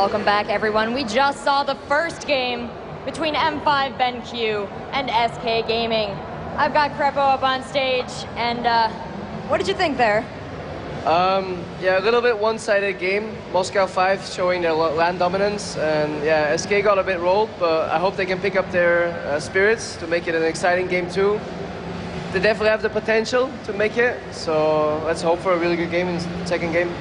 Welcome back, everyone. We just saw the first game between M5 BenQ and SK Gaming. I've got Krepo up on stage, and what did you think there? Yeah, a little bit one-sided game. Moscow 5 showing their land dominance, and yeah, SK got a bit rolled, but I hope they can pick up their spirits to make it an exciting game too. They definitely have the potential to make it, so let's hope for a really good game in the second game.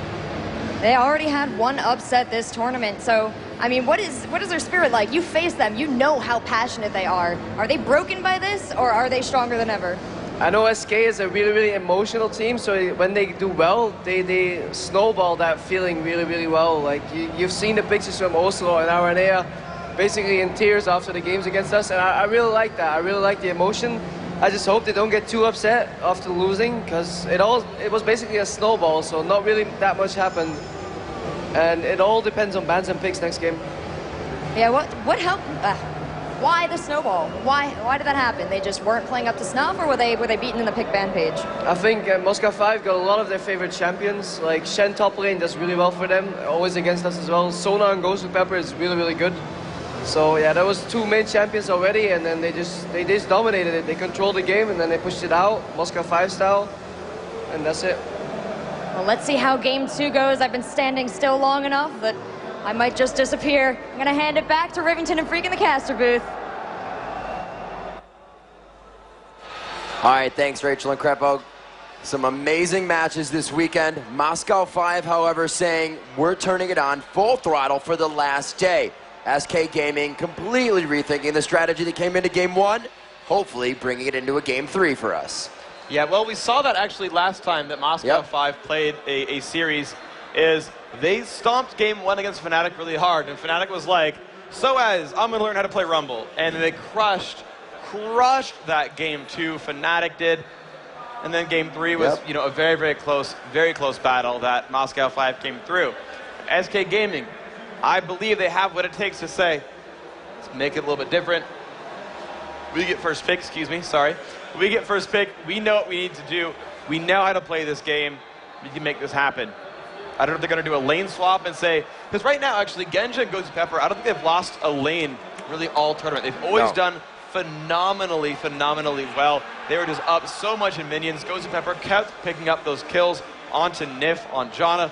They already had one upset this tournament, so I mean, what is their spirit like? You face them, you know how passionate they are. Are they broken by this, or are they stronger than ever? I know SK is a really, really emotional team, so when they do well, they snowball that feeling really, really well. Like, you've seen the pictures from Oslo and RNA basically in tears after the games against us, and I really like that. I really like the emotion. I just hope they don't get too upset after losing, because it was basically a snowball, so not really that much happened. And it all depends on bans and picks next game. Yeah, what helped? Why the snowball? Why did that happen? They just weren't playing up to snuff, or were they beaten in the pick ban page? I think Moscow 5 got a lot of their favorite champions. Like Shen top lane does really well for them, always against us as well. Sona and Ghostwhisperer is really, really good. So yeah, that was two main champions already, and then they just dominated it. They controlled the game, and then they pushed it out, Moscow 5 style, and that's it. Well, let's see how game 2 goes. I've been standing still long enough that I might just disappear. I'm gonna hand it back to Rivington and Freak in the caster booth. All right, thanks, Rachel and Krepo. Some amazing matches this weekend. Moscow 5, however, saying we're turning it on full throttle for the last day. SK Gaming completely rethinking the strategy that came into game 1, hopefully bringing it into a game 3 for us. Yeah, well, we saw that actually last time that Moscow 5 played a series, is they stomped game 1 against Fnatic really hard, and Fnatic was like, so as I'm gonna learn how to play Rumble, and they crushed that game 2, Fnatic did, and then game 3 was you know, a very close battle that Moscow 5 came through. SK Gaming, I believe they have what it takes to say, let's make it a little bit different. We get first pick, excuse me, sorry. We get first pick, we know what we need to do, we know how to play this game, we can make this happen. I don't know if they're going to do a lane swap and say, because right now actually Genja and Ghostwhisperer, I don't think they've lost a lane really all tournament. They've always done phenomenally well. They were just up so much in minions. Ghostwhisperer kept picking up those kills onto Nif, on Janna.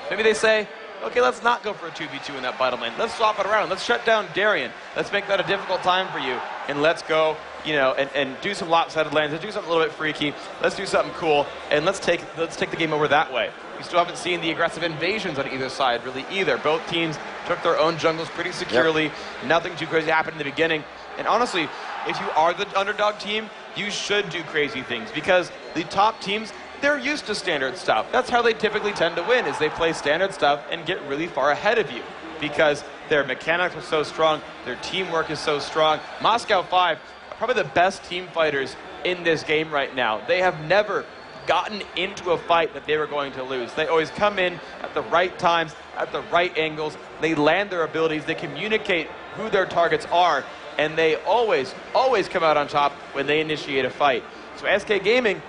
Maybe they say, okay, let's not go for a 2v2 in that bottom lane. Let's swap it around. Let's shut down Darien. Let's make that a difficult time for you. And let's go, you know, and do some lopsided lanes. Let's do something a little bit freaky. Let's do something cool. And let's take the game over that way. We still haven't seen the aggressive invasions on either side really either. Both teams took their own jungles pretty securely. Nothing too crazy happened in the beginning. And honestly, if you are the underdog team, you should do crazy things, because the top teams, they're used to standard stuff. That's how they typically tend to win, is they play standard stuff and get really far ahead of you, because their mechanics are so strong, their teamwork is so strong. Moscow 5 are probably the best team fighters in this game right now. They have never gotten into a fight that they were going to lose. They always come in at the right times, at the right angles. They land their abilities, they communicate who their targets are, and they always come out on top when they initiate a fight. So SK Gaming,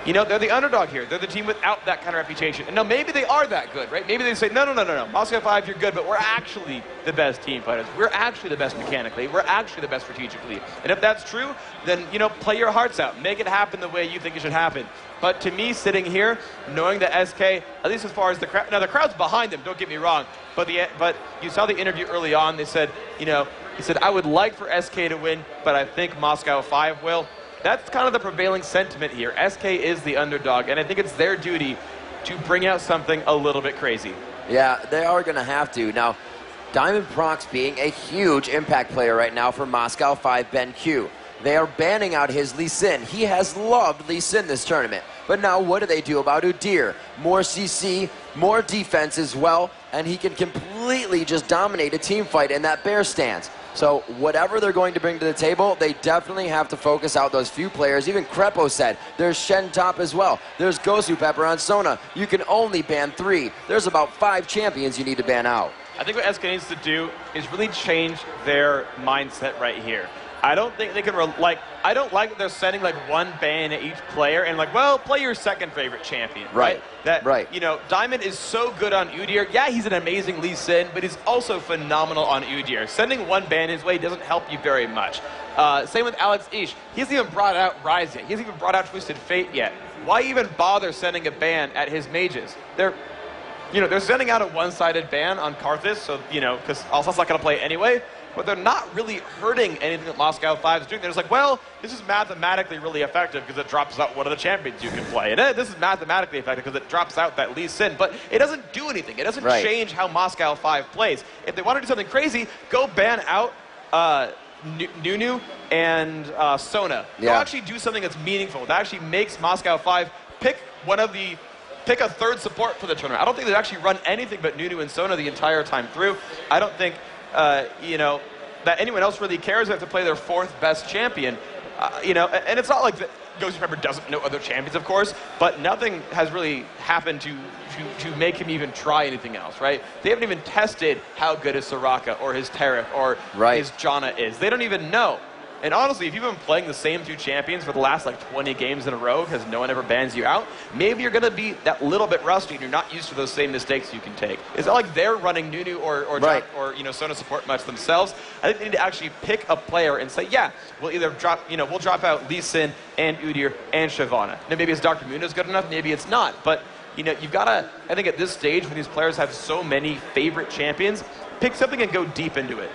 you know, they're the underdog here. They're the team without that kind of reputation. And now maybe they are that good, right? Maybe they say, no. Moscow 5, you're good, but we're actually the best team fighters. We're actually the best mechanically. We're actually the best strategically. And if that's true, then, you know, play your hearts out. Make it happen the way you think it should happen. But to me, sitting here, knowing that SK, at least as far as the crowd, now the crowd's behind them, don't get me wrong, but you saw the interview early on, they said, you know, he said, I would like for SK to win, but I think Moscow 5 will. That's kind of the prevailing sentiment here. SK is the underdog, and I think it's their duty to bring out something a little bit crazy. Yeah, they are going to have to. Now, Diamond Prox being a huge impact player right now for Moscow 5 BenQ. They are banning out his Lee Sin. He has loved Lee Sin this tournament. But now what do they do about Udyr? More CC, more defense as well, and he can completely just dominate a team fight in that bear stance. So whatever they're going to bring to the table, they definitely have to focus out those few players. Even Krepo said, there's Shen top as well. There's Ghostwhisperer on Sona. You can only ban 3. There's about 5 champions you need to ban out. I think what SK needs to do is really change their mindset right here. I don't think they can, I don't like that they're sending like one ban at each player and like, well, play your second favorite champion, right? Right. You know, Diamond is so good on Udyr. Yeah, he's an amazing Lee Sin, but he's also phenomenal on Udyr. Sending one ban his way doesn't help you very much. Same with Alex Ish. He hasn't even brought out Rise yet. He hasn't even brought out Twisted Fate yet. Why even bother sending a ban at his mages? They're sending out a one-sided ban on Karthus, so, because Alsa's not going to play anyway, but they're not really hurting anything that Moscow 5 is doing. They're just like, well, this is mathematically really effective because it drops out one of the champions you can play. And this is mathematically effective because it drops out that Lee Sin. But it doesn't do anything. It doesn't change how Moscow 5 plays. If they want to do something crazy, go ban out Nunu and Sona. Go actually do something that's meaningful. That actually makes Moscow 5 pick a third support for the tournament. I don't think they've actually run anything but Nunu and Sona the entire time through. I don't think, that anyone else really cares. They have to play their fourth best champion. And it's not like that Ghost Pepper doesn't know other champions, of course, but nothing has really happened to make him even try anything else, right? They haven't even tested how good his Soraka or his Tariff or his Janna is. They don't even know. And honestly, if you've been playing the same two champions for the last like 20 games in a row because no one ever bans you out, maybe you're going to be that little bit rusty and you're not used to those same mistakes you can take. It's not like they're running Nunu or Sona support much themselves. I think they need to actually pick a player and say, yeah, we'll either drop, we'll drop out Lee Sin and Udyr and Shyvana. Now maybe it's Dr. Munoz good enough, maybe it's not. But, you've got to, I think at this stage when these players have so many favorite champions, pick something and go deep into it.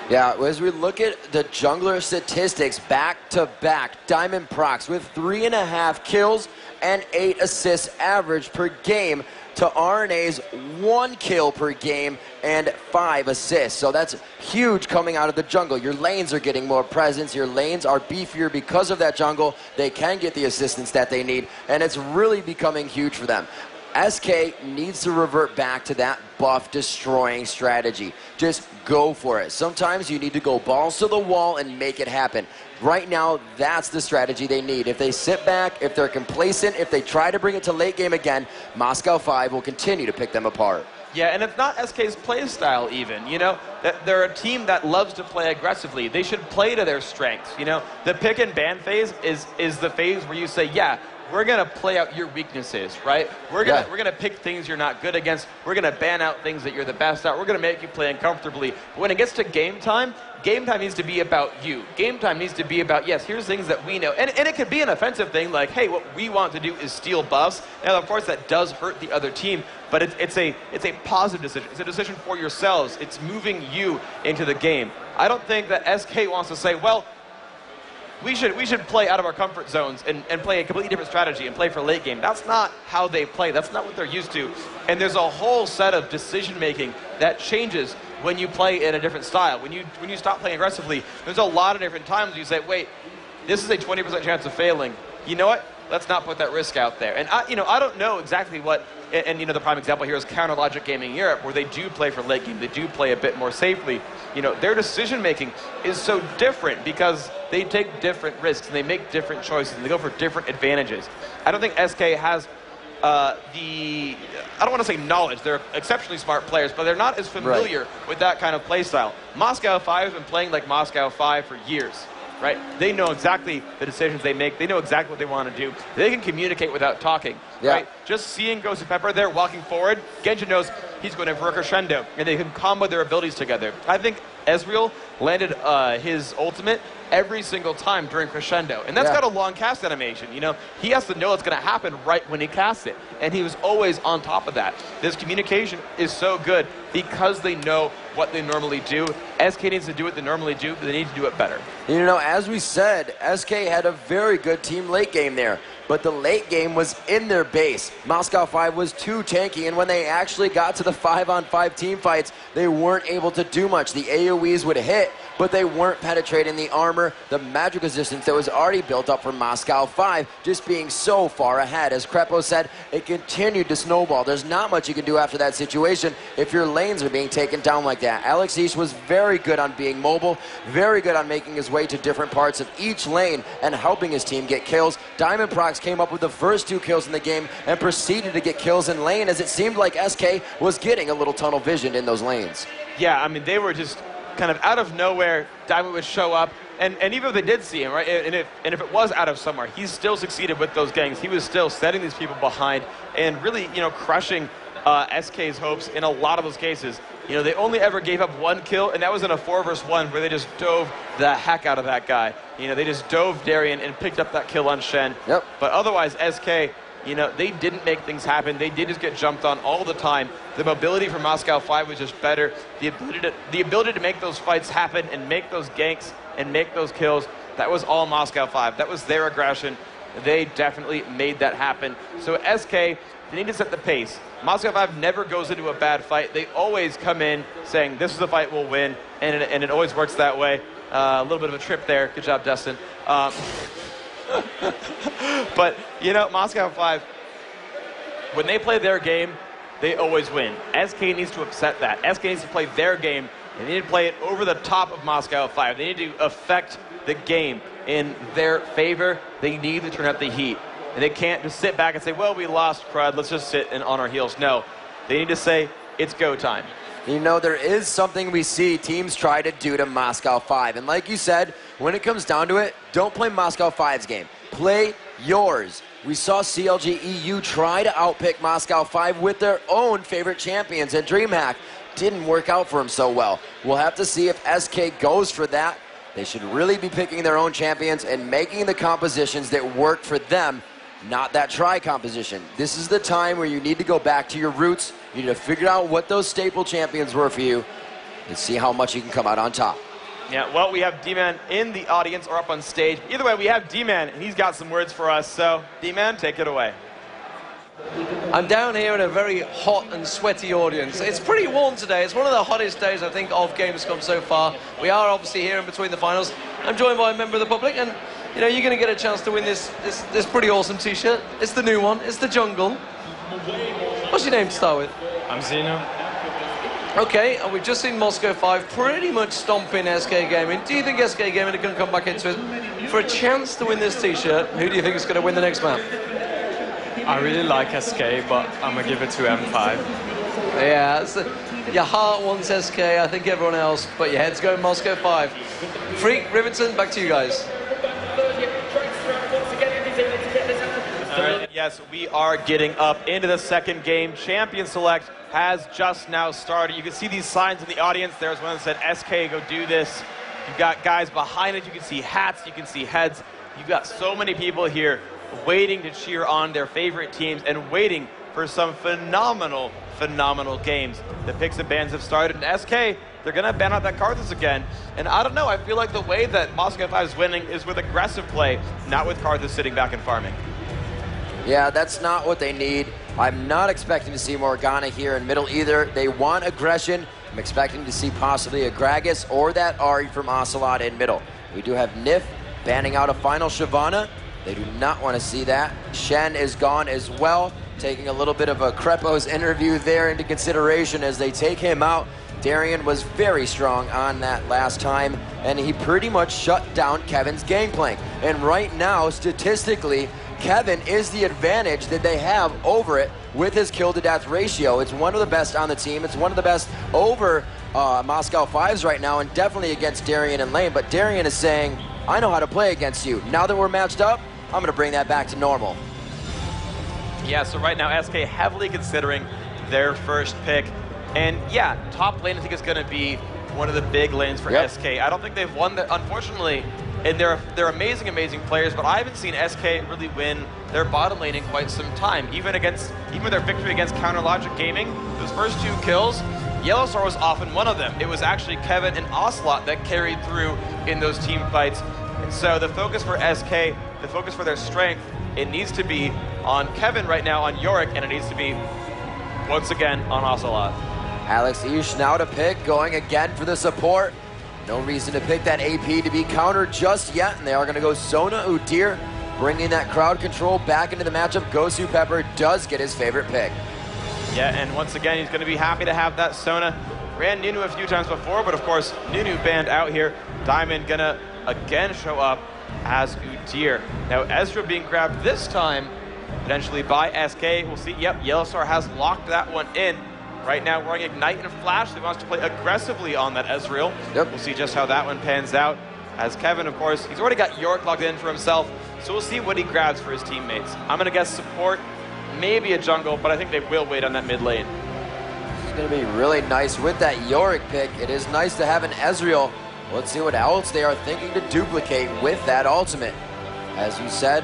Yeah, as we look at the jungler statistics back-to-back, Diamond Prox with 3.5 kills and 8 assists average per game to RNA's 1 kill per game and 5 assists. So that's huge coming out of the jungle. Your lanes are getting more presence. Your lanes are beefier because of that jungle. They can get the assistance that they need, and it's really becoming huge for them. SK needs to revert back to that buff destroying strategy. Just go for it. Sometimes you need to go balls to the wall and make it happen. Right now, that's the strategy they need. If they sit back, if they're complacent, if they try to bring it to late game again, Moscow 5 will continue to pick them apart. Yeah, and it's not SK's play style even, They're a team that loves to play aggressively. They should play to their strengths, The pick and ban phase is the phase where you say, yeah, we're going to play out your weaknesses, right? We're going to pick things you're not good against. We're going to ban out things that you're the best at. We're going to make you play uncomfortably. But when it gets to game time needs to be about you. Game time needs to be about, yes, here's things that we know. And it could be an offensive thing like, hey, what we want to do is steal buffs. Now, of course, that does hurt the other team, but it's a positive decision. It's a decision for yourselves. It's moving you into the game. I don't think that SK wants to say, well, we should play out of our comfort zones and play a completely different strategy and play for late game. That's not how they play. That's not what they're used to. And there's a whole set of decision making that changes when you play in a different style. When you stop playing aggressively, there's a lot of different times you say, wait, this is a 20% chance of failing. You know what? Let's not put that risk out there. And I don't know exactly what. And the prime example here is Counter Logic Gaming Europe, where they do play for late game. They do play a bit more safely. Their decision making is so different because they take different risks and they make different choices and they go for different advantages. I don't think SK has I don't want to say knowledge. They're exceptionally smart players, but they're not as familiar with that kind of play style. Moscow 5 has been playing like Moscow 5 for years. Right? They know exactly the decisions they make. They know exactly what they want to do. They can communicate without talking. Right? Just seeing Ghost of Pepper there walking forward, Genjin knows he's going in for a crescendo, and they can combo their abilities together. I think Ezreal landed his ultimate every single time during crescendo, and that's got a long cast animation. He has to know it's going to happen right when he casts it, and he was always on top of that. This communication is so good because they know what they normally do. SK needs to do what they normally do, but they need to do it better. As we said, SK had a very good team late game there, but the late game was in their base. Moscow 5 was too tanky, and when they actually got to the 5-on-5 team fights, they weren't able to do much. The AoEs would hit, but they weren't penetrating the armor, the magic resistance that was already built up for Moscow 5, just being so far ahead. As Krepo said, it continued to snowball. There's not much you can do after that situation if your lanes are being taken down like that. Alex Ish was very good on being mobile, very good on making his way to different parts of each lane and helping his team get kills. Diamond Prox came up with the first 2 kills in the game and proceeded to get kills in lane as it seemed like SK was getting a little tunnel visioned in those lanes. Yeah, I mean, they were just kind of out of nowhere. Diamond would show up, And even if they did see him, right, and if it was out of somewhere, he still succeeded with those gangs. He was still setting these people behind and really, crushing SK's hopes in a lot of those cases. They only ever gave up one kill, and that was in a 4 versus 1 where they just dove the heck out of that guy. They just dove Darien and picked up that kill on Shen. Yep. But otherwise, SK, they didn't make things happen. They did just get jumped on all the time. The mobility for Moscow 5 was just better. The ability to make those fights happen and make those ganks and make those kills, that was all Moscow 5. That was their aggression. They definitely made that happen. So SK, they need to set the pace. Moscow 5 never goes into a bad fight. They always come in saying, this is the fight we'll win, and it always works that way. A little bit of a trip there. Good job, Dustin. But, Moscow 5, when they play their game, they always win. SK needs to upset that. SK needs to play their game, and they need to play it over the top of Moscow 5. They need to affect the game in their favor. They need to turn up the heat. And they can't just sit back and say, well, we lost, crud, let's just sit and on our heels. No, they need to say, it's go time. There is something we see teams try to do to Moscow 5. And like you said, when it comes down to it, don't play Moscow 5's game. Play yours. We saw CLG EU try to outpick Moscow 5 with their own favorite champions, and DreamHack didn't work out for him so well. We'll have to see if SK goes for that. They should really be picking their own champions and making the compositions that work for them, not that try composition. This is the time where you need to go back to your roots. You need to figure out what those staple champions were for you and see how much you can come out on top. Yeah, well, we have D-Man in the audience or up on stage. Either way, we have D-Man, and he's got some words for us. So, D-Man, take it away. I'm down here in a very hot and sweaty audience. It's pretty warm today. It's one of the hottest days, I think, of Gamescom so far. We are obviously here in between the finals. I'm joined by a member of the public, and you're going to get a chance to win this pretty awesome T-shirt. It's the new one. It's the Jungle. What's your name to start with? I'm Zeno. Okay, and we've just seen Moscow 5 pretty much stomping SK Gaming. Do you think SK Gaming are going to come back into it for a chance to win this T-shirt? Who do you think is going to win the next map? I really like SK, but I'm going to give it to M5. Yeah, your heart wants SK, I think everyone else, but your head's going Moscow 5. Freak, Riverton, back to you guys. Yes, we are getting up into the second game. Champion Select has just now started. You can see these signs in the audience. There's one that said, SK, go do this. You've got guys behind it. You can see hats. You can see heads. You've got so many people here waiting to cheer on their favorite teams and waiting for some phenomenal, phenomenal games. The picks and bans have started. And SK, they're going to ban out that Karthus again. And I don't know. I feel like the way that Moscow 5 is winning is with aggressive play, not with Karthus sitting back and farming. Yeah, that's not what they need. I'm not expecting to see Morgana here in middle either. They want aggression. I'm expecting to see possibly a Gragas or that Ahri from Ocelot in middle. We do have Nif banning out a final Shyvana. They do not want to see that. Shen is gone as well, taking a little bit of a Krepo's interview there into consideration as they take him out. Darien was very strong on that last time, and he pretty much shut down Kevin's gangplank. And right now, statistically, Kevin is the advantage that they have over it with his kill-to-death ratio. It's one of the best on the team. It's one of the best over Moscow 5's right now, and definitely against Darien and Lane. But Darien is saying, I know how to play against you. Now that we're matched up, I'm going to bring that back to normal. Yeah, so right now, SK heavily considering their first pick. And yeah, top lane I think is going to be one of the big lanes for SK. I don't think they've won that, unfortunately. And they're amazing, amazing players, but I haven't seen SK really win their bottom lane in quite some time. Even with their victory against Counter Logic Gaming, those first 2 kills, Yellowstar was often one of them. It was actually Kevin and Ocelot that carried through in those team fights. And so the focus for SK, the focus for their strength, it needs to be on Kevin right now, on Yorick, and it needs to be, once again, on Ocelot. Alex Ish now to pick, going again for the support. No reason to pick that AP to be countered just yet, and they are going to go Sona Udyr, bringing that crowd control back into the matchup. Gosu Pepper does get his favorite pick. Yeah, and once again, he's going to be happy to have that Sona. Ran Nunu a few times before, but of course, Nunu banned out here. Diamond going to again show up as Udyr. Now, Ezra being grabbed this time, potentially by SK. We'll see. Yep, Yellowstar has locked that one in. Right now, wearing Ignite and Flash. He wants to play aggressively on that Ezreal. Yep. We'll see just how that one pans out. as Kevin, of course, he's already got Yorick locked in for himself, so we'll see what he grabs for his teammates. I'm going to guess support, maybe a jungle, but I think they will wait on that mid lane. It's going to be really nice with that Yorick pick. It is nice to have an Ezreal. Let's see what else they are thinking to duplicate with that ultimate. As you said,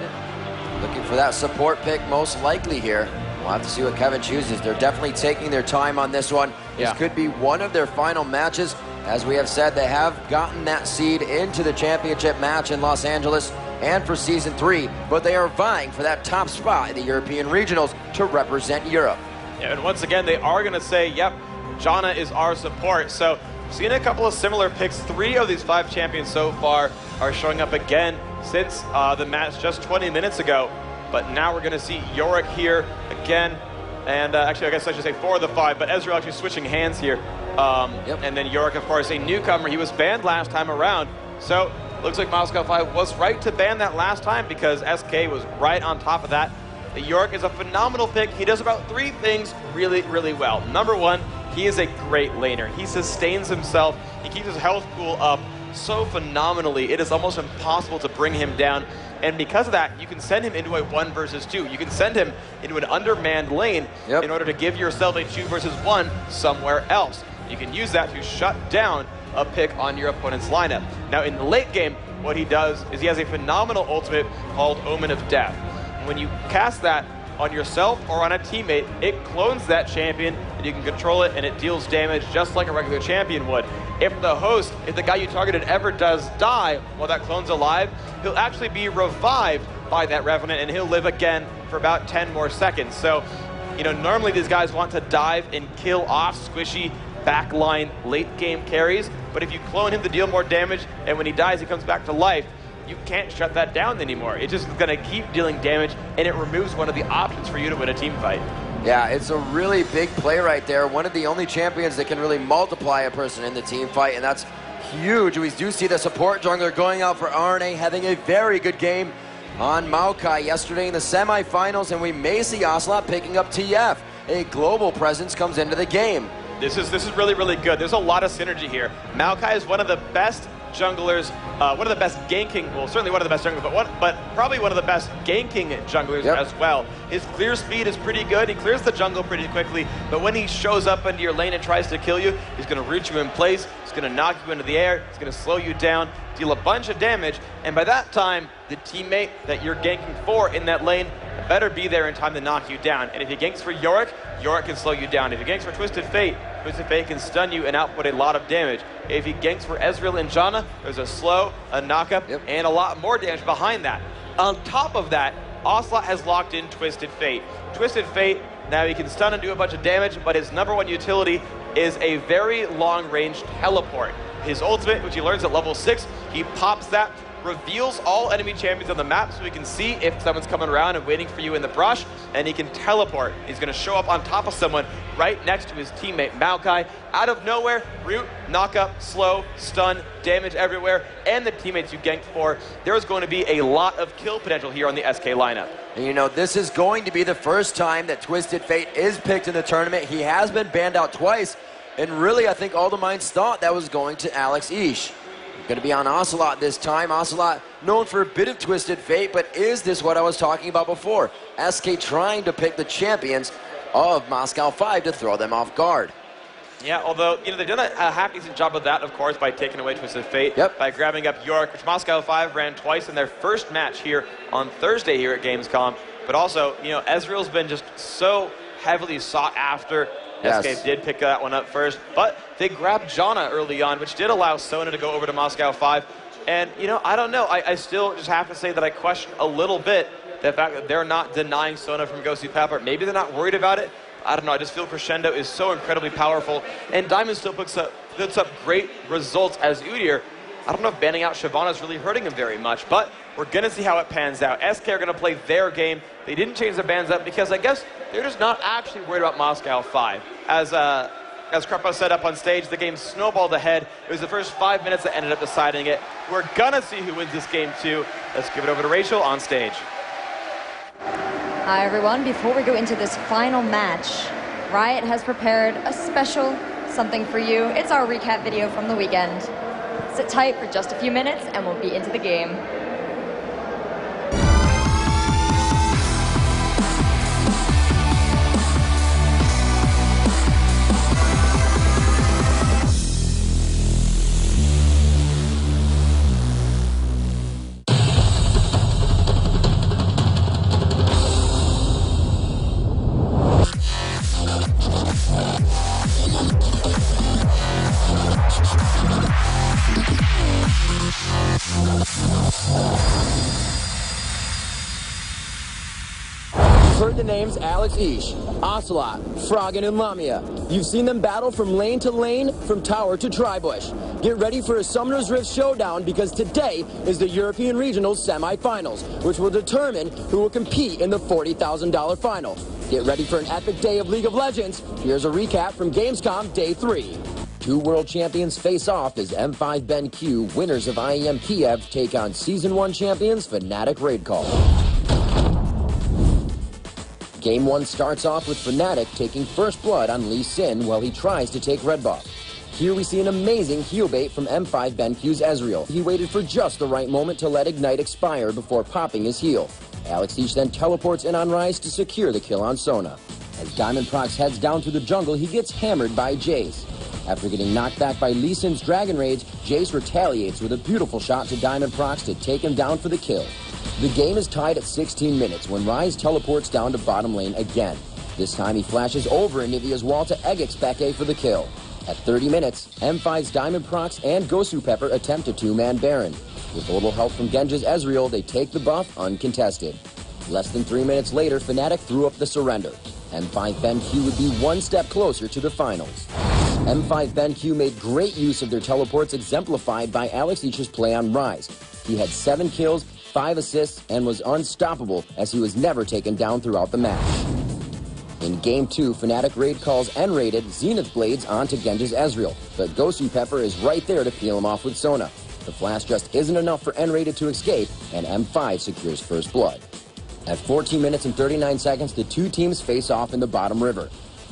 looking for that support pick most likely here. We'll have to see what Kevin chooses. They're definitely taking their time on this one. This could be one of their final matches. As we have said, they have gotten that seed into the championship match in Los Angeles and for Season 3, but they are vying for that top spot in the European Regionals to represent Europe. Yeah, and once again, they are going to say, yep, Janna is our support. So, seeing a couple of similar picks. 3 of these 5 champions so far are showing up again since the match just 20 minutes ago. But now we're going to see Yorick here again. And actually, I guess I should say 4 of the 5, but Ezreal actually switching hands here. And then Yorick, of course, a newcomer. He was banned last time around. So, looks like Moscow 5 was right to ban that last time because SK was right on top of that. The Yorick is a phenomenal pick. He does about 3 things really, really well. Number 1, he is a great laner. He sustains himself. He keeps his health pool up so phenomenally. It is almost impossible to bring him down. And because of that, you can send him into a 1 versus 2. You can send him into an undermanned lane in order to give yourself a 2 versus 1 somewhere else. You can use that to shut down a pick on your opponent's lineup. Now in the late game, what he does is he has a phenomenal ultimate called Omen of Death. And when you cast that on yourself or on a teammate, it clones that champion and you can control it and it deals damage just like a regular champion would. If the guy you targeted ever does die while that clone's alive, he'll actually be revived by that Revenant and he'll live again for about 10 more seconds. So, you know, normally these guys want to dive and kill off squishy backline late game carries, but if you clone him to deal more damage and when he dies he comes back to life, you can't shut that down anymore. It's just going to keep dealing damage and it removes one of the options for you to win a team fight. Yeah, it's a really big play right there. One of the only champions that can really multiply a person in the team fight, and that's huge. We do see the support jungler going out for RNA, having a very good game on Maokai yesterday in the semifinals, and we may see Ocelot picking up TF. A global presence comes into the game. This is really, really good. There's a lot of synergy here. Maokai is one of the best junglers, one of the best ganking, well, certainly one of the best junglers, but probably one of the best ganking junglers as well. His clear speed is pretty good. He clears the jungle pretty quickly, but when he shows up into your lane and tries to kill you, he's going to root you in place, he's going to knock you into the air, he's going to slow you down, deal a bunch of damage, and by that time, the teammate that you're ganking for in that lane better be there in time to knock you down. And if he ganks for Yorick, Yorick can slow you down. If he ganks for Twisted Fate, Twisted Fate can stun you and output a lot of damage. If he ganks for Ezreal and Janna, there's a slow, a knockup, and a lot more damage behind that. On top of that, Ocelot has locked in Twisted Fate. Twisted Fate, now he can stun and do a bunch of damage, but his number 1 utility is a very long-range teleport. His ultimate, which he learns at level 6, he pops that, reveals all enemy champions on the map so he can see if someone's coming around and waiting for you in the brush, and he can teleport. He's going to show up on top of someone right next to his teammate Maokai. Out of nowhere, root, knock up, slow, stun, damage everywhere, and the teammates you ganked for. There's going to be a lot of kill potential here on the SK lineup. And you know, this is going to be the first time that Twisted Fate is picked in the tournament. He has been banned out twice, and really I think all the minds thought that was going to Alex Ish. Going to be on Ocelot this time. Ocelot known for a bit of Twisted Fate, but is this what I was talking about before? SK trying to pick the champions of Moscow 5 to throw them off guard. Yeah, although, you know, they've done a half-decent job of that, of course, by taking away Twisted Fate, by grabbing up Yorick, which Moscow 5 ran twice in their first match here on Thursday here at Gamescom. But also, you know, Ezreal's been just so heavily sought after. SK did pick that one up first, but they grabbed Janna early on, which did allow Sona to go over to Moscow 5. And, you know, I don't know. I still just have to say that I question a little bit the fact that they're not denying Sona from Ghostly Pepper. Maybe they're not worried about it. I don't know. I just feel Crescendo is so incredibly powerful, and Diamond still puts up great results as Udyr. I don't know if banning out Shyvana is really hurting him very much, but we're going to see how it pans out. SK are going to play their game. They didn't change the bans up because I guess they're just not actually worried about Moscow 5. As Krepo said up on stage, the game snowballed ahead. It was the first 5 minutes that ended up deciding it. We're going to see who wins this game too. Let's give it over to Rachel on stage. Hi everyone, before we go into this final match, Riot has prepared a special something for you. It's our recap video from the weekend. Sit tight for just a few minutes and we'll be into the game. Heard the names Alex Ish, Ocelot, Froggen, and Lamia. You've seen them battle from lane to lane, from tower to tri-bush. Get ready for a Summoner's Rift showdown because today is the European Regionals semifinals, which will determine who will compete in the $40,000 final. Get ready for an epic day of League of Legends. Here's a recap from Gamescom Day 3. Two world champions face off as M5 BenQ, winners of IEM Kiev, take on Season 1 champions Fnatic Raid Call. Game 1 starts off with Fnatic taking first blood on Lee Sin while he tries to take red buff. Here we see an amazing heal bait from M5 BenQ's Ezreal. He waited for just the right moment to let Ignite expire before popping his heal. Alex Ish then teleports in on Ryze to secure the kill on Sona. As Diamondprox heads down through the jungle, he gets hammered by Jace. After getting knocked back by Lee Sin's Dragon Rage, Jace retaliates with a beautiful shot to Diamondprox to take him down for the kill. The game is tied at 16 minutes when Ryze teleports down to bottom lane again. This time he flashes over Anivia's wall to egg Xpeke for the kill. At 30 minutes, M5's Diamondprox and Gosu Pepper attempt a two-man Baron. With a little help from Genji's Ezreal, they take the buff uncontested. Less than 3 minutes later, Fnatic threw up the surrender. M5 BenQ would be one step closer to the finals. M5 BenQ made great use of their teleports exemplified by Alex Ish's play on Ryze. He had 7 kills, 5 assists, and was unstoppable as he was never taken down throughout the match. In Game 2, Fnatic Raid Calls N-rated Zenith Blades onto Genji's Ezreal, but Gosu Pepper is right there to peel him off with Sona. The flash just isn't enough for N-rated to escape, and M5 secures first blood. At 14 minutes and 39 seconds, the two teams face off in the bottom river.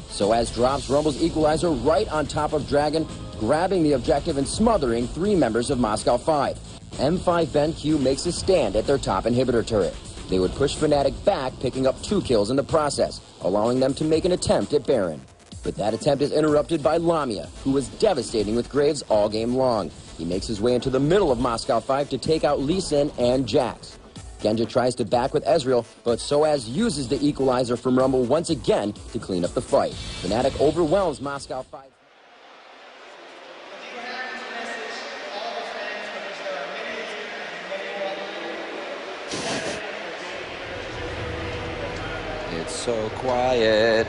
Soaz drops Rumble's equalizer right on top of Dragon, grabbing the objective and smothering 3 members of Moscow 5. M5 BenQ makes a stand at their top inhibitor turret. They would push Fnatic back, picking up 2 kills in the process, allowing them to make an attempt at Baron. But that attempt is interrupted by Lamia, who was devastating with Graves all game long. He makes his way into the middle of Moscow 5 to take out Lee Sin and Jax. Genji tries to back with Ezreal, but Soaz uses the equalizer from Rumble once again to clean up the fight. Fnatic overwhelms Moscow 5. It's so quiet.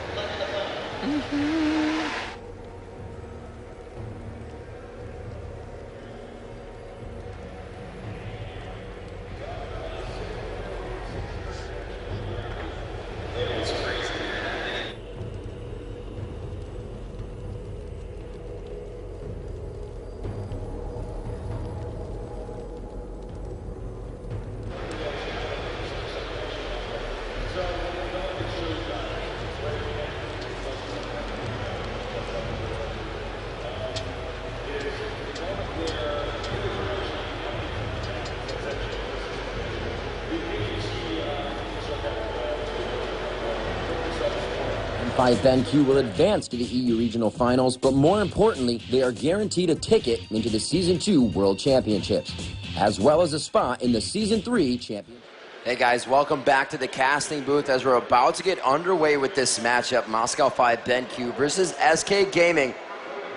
M5 BenQ will advance to the EU Regional Finals, but more importantly, they are guaranteed a ticket into the Season 2 World Championships, as well as a spot in the Season 3 Championship. Hey guys, welcome back to the casting booth as we're about to get underway with this matchup. Moscow 5 BenQ versus SK Gaming.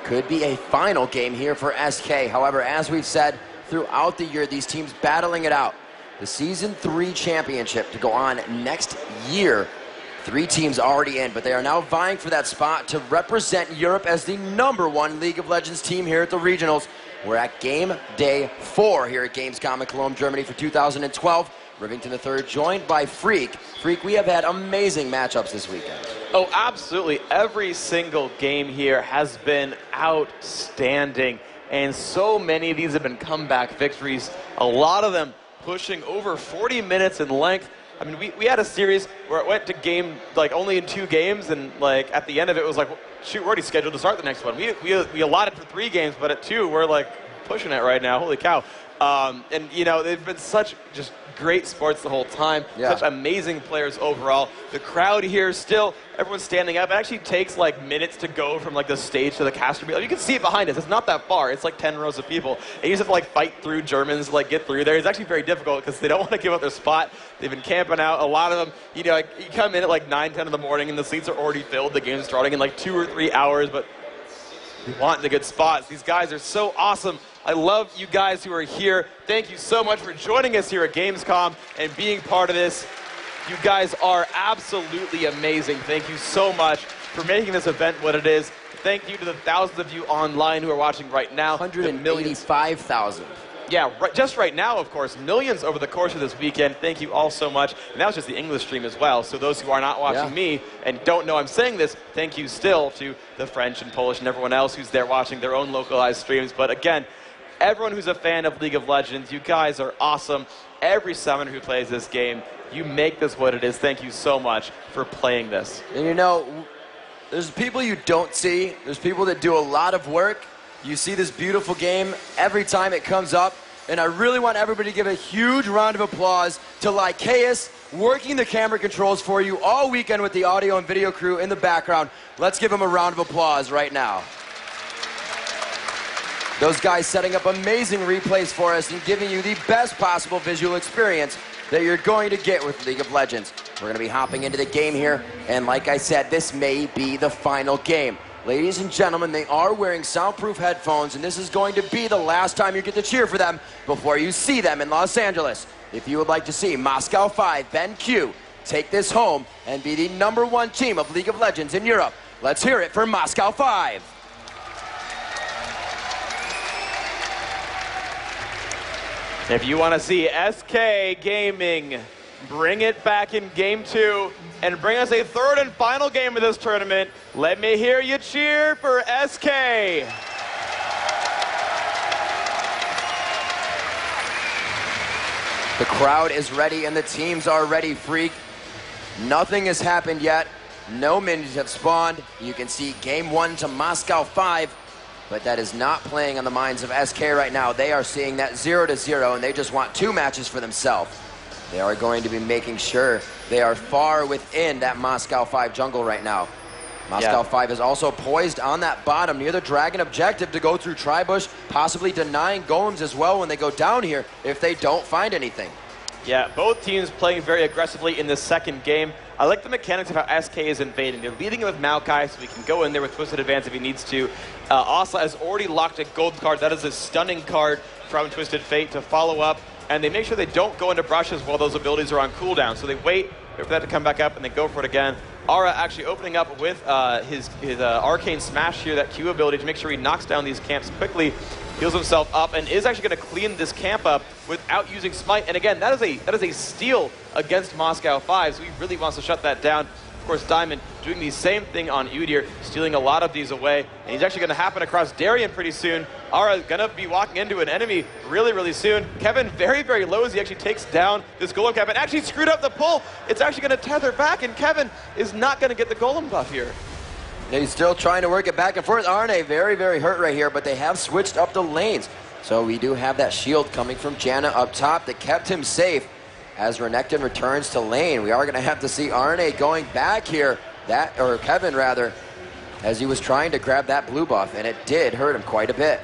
Could be a final game here for SK. However, as we've said throughout the year, these teams battling it out. The Season 3 Championship to go on next year. 3 teams already in, but they are now vying for that spot to represent Europe as the #1 League of Legends team here at the Regionals. We're at game day 4 here at Gamescom in Cologne, Germany for 2012. Rivington III joined by Freak. Freak, we have had amazing matchups this weekend. Oh, absolutely. Every single game here has been outstanding, and so many of these have been comeback victories, a lot of them pushing over 40 minutes in length. I mean, we had a series where it went to game, like, only in 2 games, and, like, at the end of it was like, shoot, we're already scheduled to start the next one. We allotted for 3 games, but at 2, we're like, pushing it right now. Holy cow. And, you know, they've been such just great sports the whole time. Yeah. Such amazing players overall. The crowd here still, everyone's standing up. It actually takes like minutes to go from like the stage to the caster. You can see it behind us. It's not that far. It's like 10 rows of people. And you just have to like fight through Germans to like get through there. It's actually very difficult because they don't want to give up their spot. They've been camping out. A lot of them, you know, like, you come in at like 9, 10 in the morning and the seats are already filled. The game's starting in like 2 or 3 hours, but you want the good spots. These guys are so awesome. I love you guys who are here. Thank you so much for joining us here at Gamescom and being part of this. You guys are absolutely amazing. Thank you so much for making this event what it is. Thank you to the thousands of you online who are watching right now. 185,000. Yeah, just right now, of course, millions over the course of this weekend. Thank you all so much. And that was just the English stream as well. So those who are not watching me and don't know I'm saying this, thank you still to the French and Polish and everyone else who's there watching their own localized streams. But again, everyone who's a fan of League of Legends, you guys are awesome. Every summoner who plays this game, you make this what it is. Thank you so much for playing this. And you know, there's people you don't see. There's people that do a lot of work. You see this beautiful game every time it comes up. And I really want everybody to give a huge round of applause to Lycaeus, working the camera controls for you all weekend with the audio and video crew in the background. Let's give him a round of applause right now. Those guys setting up amazing replays for us and giving you the best possible visual experience that you're going to get with League of Legends. We're going to be hopping into the game here, and like I said, this may be the final game. Ladies and gentlemen, they are wearing soundproof headphones, and this is going to be the last time you get to cheer for them before you see them in Los Angeles. If you would like to see Moscow 5 BenQ take this home and be the #1 team of League of Legends in Europe, let's hear it for Moscow 5. If you want to see SK Gaming bring it back in Game 2 and bring us a third and final game of this tournament, let me hear you cheer for SK. The crowd is ready and the teams are ready, Freak. Nothing has happened yet. No minions have spawned. You can see Game 1 to Moscow 5. But that is not playing on the minds of SK right now. They are seeing that 0-0, and they just want 2 matches for themselves. They are going to be making sure they are far within that Moscow 5 jungle right now. Moscow 5 is also poised on that bottom near the Dragon objective to go through Tribush, possibly denying golems as well when they go down here if they don't find anything. Yeah, both teams playing very aggressively in this second game. I like the mechanics of how SK is invading. They're leading it with Maokai, so he can go in there with Twisted Advance if he needs to. Asla has already locked a gold card. That is a stunning card from Twisted Fate to follow up. And they make sure they don't go into brushes while those abilities are on cooldown. So they wait for that to come back up, and they go for it again. Aura actually opening up with his Arcane Smash here, that Q ability, to make sure he knocks down these camps quickly, heals himself up, and is actually going to clean this camp up without using Smite. And again, that is a steal against Moscow 5, so he really wants to shut that down. Of course, Diamond doing the same thing on Udyr, stealing a lot of these away. And he's actually going to happen across Darien pretty soon. Aura going to be walking into an enemy really, really soon. Kevin very, very low as he actually takes down this Golem cap and actually screwed up the pull. It's actually going to tether back, and Kevin is not going to get the Golem buff here. He's still trying to work it back and forth. Arne very, very hurt right here, but they have switched up the lanes. So we do have that shield coming from Janna up top that kept him safe. As Renekton returns to lane, we are going to have to see Arne going back here, or Kevin rather, as he was trying to grab that blue buff, and it did hurt him quite a bit.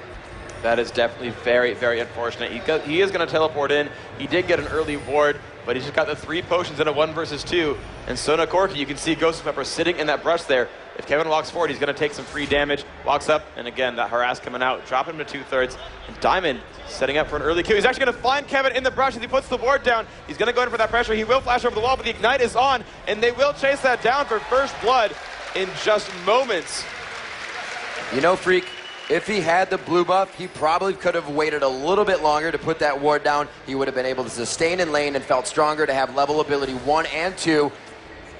That is definitely very, very unfortunate. He is going to teleport in. He did get an early ward, but he's just got the 3 potions in a 1 versus 2. And Sona Corki, you can see Ghost Pepper sitting in that brush there. If Kevin walks forward, he's going to take some free damage. Walks up, and again, that harass coming out, dropping him to 2/3. And Diamond setting up for an early kill. He's actually going to find Kevin in the brush as he puts the ward down. He's going to go in for that pressure. He will flash over the wall, but the Ignite is on, and they will chase that down for first blood in just moments. You know, Freak, if he had the blue buff, he probably could have waited a little bit longer to put that ward down. He would have been able to sustain in lane and felt stronger to have level ability 1 and 2.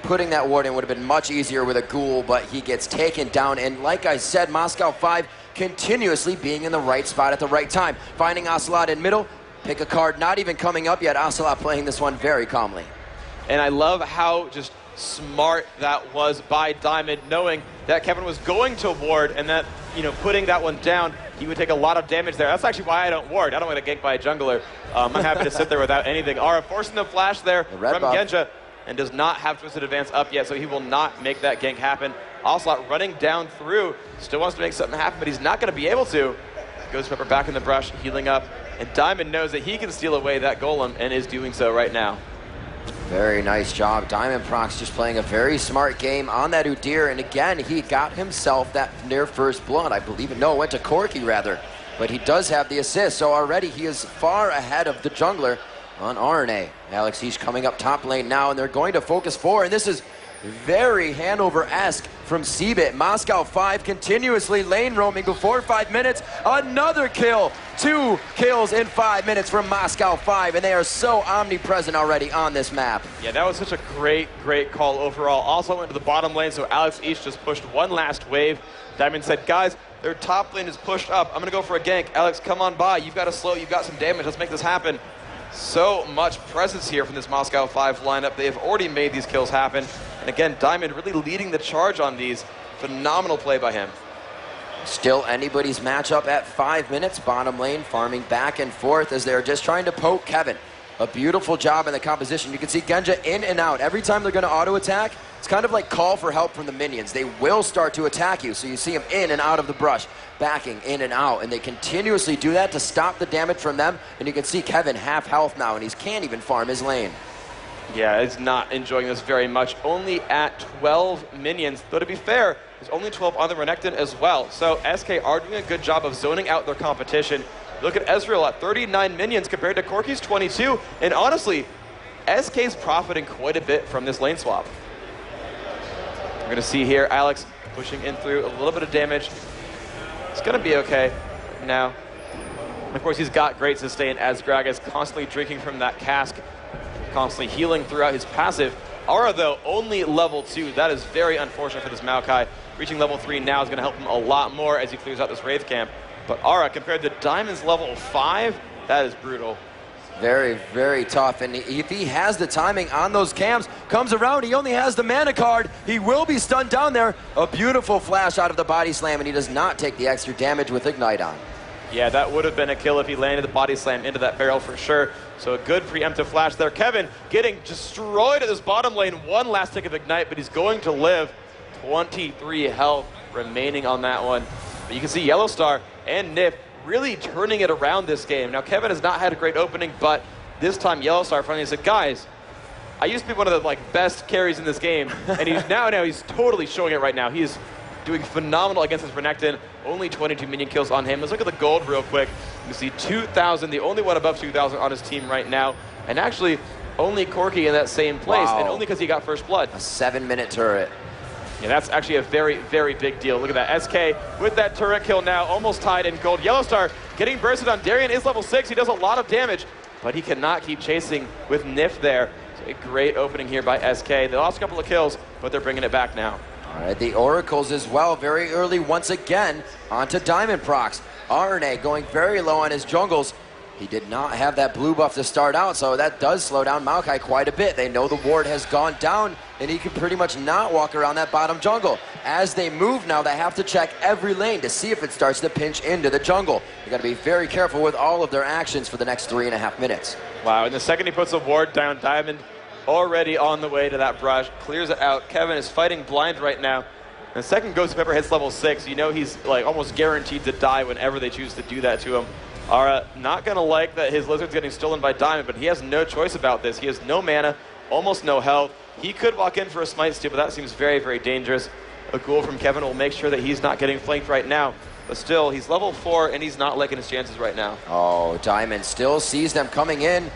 Putting that ward in would have been much easier with a Ghoul, but he gets taken down. And like I said, Moscow 5 continuously being in the right spot at the right time. Finding Ocelot in middle, pick a card, not even coming up yet. Ocelot playing this one very calmly. And I love how just smart that was by Diamond, knowing that Kevin was going to ward and that, you know, putting that one down he would take a lot of damage there. That's actually why I don't ward. I don't want to get ganked by a jungler. I'm happy to sit there without anything. Aura forcing the flash there from Genja, and does not have Twisted Advance up yet, so he will not make that gank happen. Ocelot running down through, still wants to make something happen, but he's not going to be able to. Ghost Pepper back in the brush, healing up, and Diamond knows that he can steal away that golem, and is doing so right now. Very nice job. Diamondprox just playing a very smart game on that Udyr, and again, he got himself that near first blood. I believe it. No, it went to Corki rather, but he does have the assist, so already he is far ahead of the jungler on RNA. Alex, he's coming up top lane now, and they're going to focus 4, and this is very Hanover-esque from Cbit. Moscow 5 continuously lane roaming before 5 minutes. Another kill. 2 kills in 5 minutes from Moscow 5, and they are so omnipresent already on this map. Yeah, that was such a great call overall. Also went to the bottom lane, so Alex East just pushed one last wave. Diamond said, guys, their top lane is pushed up. I'm going to go for a gank. Alex, come on by. You've got to slow. You've got some damage. Let's make this happen. So much presence here from this Moscow 5 lineup. They have already made these kills happen. And again, Diamond really leading the charge on these. Phenomenal play by him. Still anybody's matchup at 5 minutes. Bottom lane farming back and forth as they're just trying to poke Kevin. A beautiful job in the composition. You can see Genja in and out. Every time they're going to auto attack, it's kind of like call for help from the minions. They will start to attack you, so you see them in and out of the brush, backing in and out, and they continuously do that to stop the damage from them. And you can see Kevin half health now, and he can't even farm his lane. Yeah, he's not enjoying this very much. Only at 12 minions, though to be fair, there's only 12 on the Renekton as well. So SK are doing a good job of zoning out their competition. Look at Ezreal at 39 minions compared to Corki's 22, and honestly, SK's profiting quite a bit from this lane swap. We're going to see here Alex pushing in through a little bit of damage. It's going to be okay now. And of course, he's got great sustain as Gragas is constantly drinking from that cask, constantly healing throughout his passive. Aura, though, only level 2. That is very unfortunate for this Maokai. Reaching level 3 now is going to help him a lot more as he clears out this Wraith camp. But Aura, compared to Diamond's level 5, that is brutal. Very, very tough. And if he has the timing on those cams, comes around, he only has the mana card. He will be stunned down there. A beautiful flash out of the body slam, and he does not take the extra damage with Ignite on. Yeah, that would have been a kill if he landed the body slam into that barrel for sure. So a good preemptive flash there. Kevin getting destroyed at this bottom lane. One last tick of Ignite, but he's going to live. 23 health remaining on that one. But you can see Yellowstar and Nif really turning it around this game. Now, Kevin has not had a great opening, but this time Yellowstar finally said, guys, I used to be one of the best carries in this game, and he's now he's totally showing it right now. He is doing phenomenal against this Renekton. Only 22 minion kills on him. Let's look at the gold real quick. You see 2,000, the only one above 2,000 on his team right now, and actually only Corki in that same place, and only because he got first blood. A 7-minute turret. Yeah, that's actually a very, very big deal. Look at that. SK with that turret kill now, almost tied in gold. Yellowstar getting bursted on. Darien is level 6. He does a lot of damage, but he cannot keep chasing with Nif there. So a great opening here by SK. They lost a couple of kills, but they're bringing it back now. All right, the Oracles as well, very early once again onto Diamondprox. RNA going very low on his jungles. He did not have that blue buff to start out, so that does slow down Maokai quite a bit. They know the ward has gone down, and he can pretty much not walk around that bottom jungle. As they move now, they have to check every lane to see if it starts to pinch into the jungle. You got to be very careful with all of their actions for the next 3.5 minutes. Wow, and the second he puts a ward down, Diamond already on the way to that brush, clears it out. Kevin is fighting blind right now. And the second Ghost Pepper hits level 6, you know he's almost guaranteed to die whenever they choose to do that to him. Aura not going to like that his Lizard's getting stolen by Diamond, but he has no choice about this. He has no mana, almost no health. He could walk in for a smite steal, but that seems very, very dangerous. A ghoul from Kevin will make sure that he's not getting flanked right now. But still, he's level 4, and he's not liking his chances right now. Oh, Diamond still sees them coming in.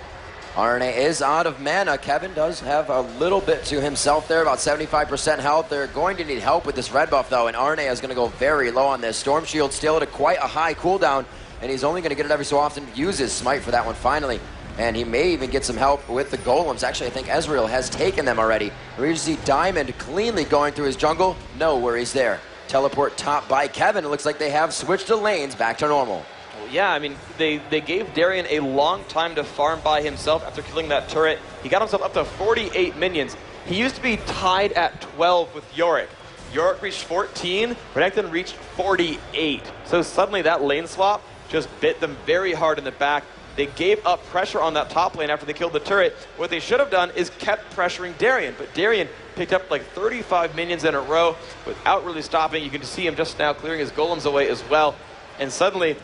RNA is out of mana. Kevin does have a little bit to himself there, about 75% health. They're going to need help with this red buff, though, and RNA is going to go very low on this. Storm Shield still at quite a high cooldown, and he's only going to get it every so often. Use his smite for that one finally. And he may even get some help with the golems. Actually, I think Ezreal has taken them already. We just see Diamond cleanly going through his jungle. No worries there. Teleport top by Kevin. It looks like they have switched the lanes back to normal. Yeah, I mean, they gave Darien a long time to farm by himself after killing that turret. He got himself up to 48 minions. He used to be tied at 12 with Yorick. York reached 14, Renekton reached 48. So suddenly that lane swap just bit them very hard in the back. They gave up pressure on that top lane after they killed the turret. What they should have done is kept pressuring Darien, but Darien picked up like 35 minions in a row without really stopping. You can see him just now clearing his golems away as well. And suddenly,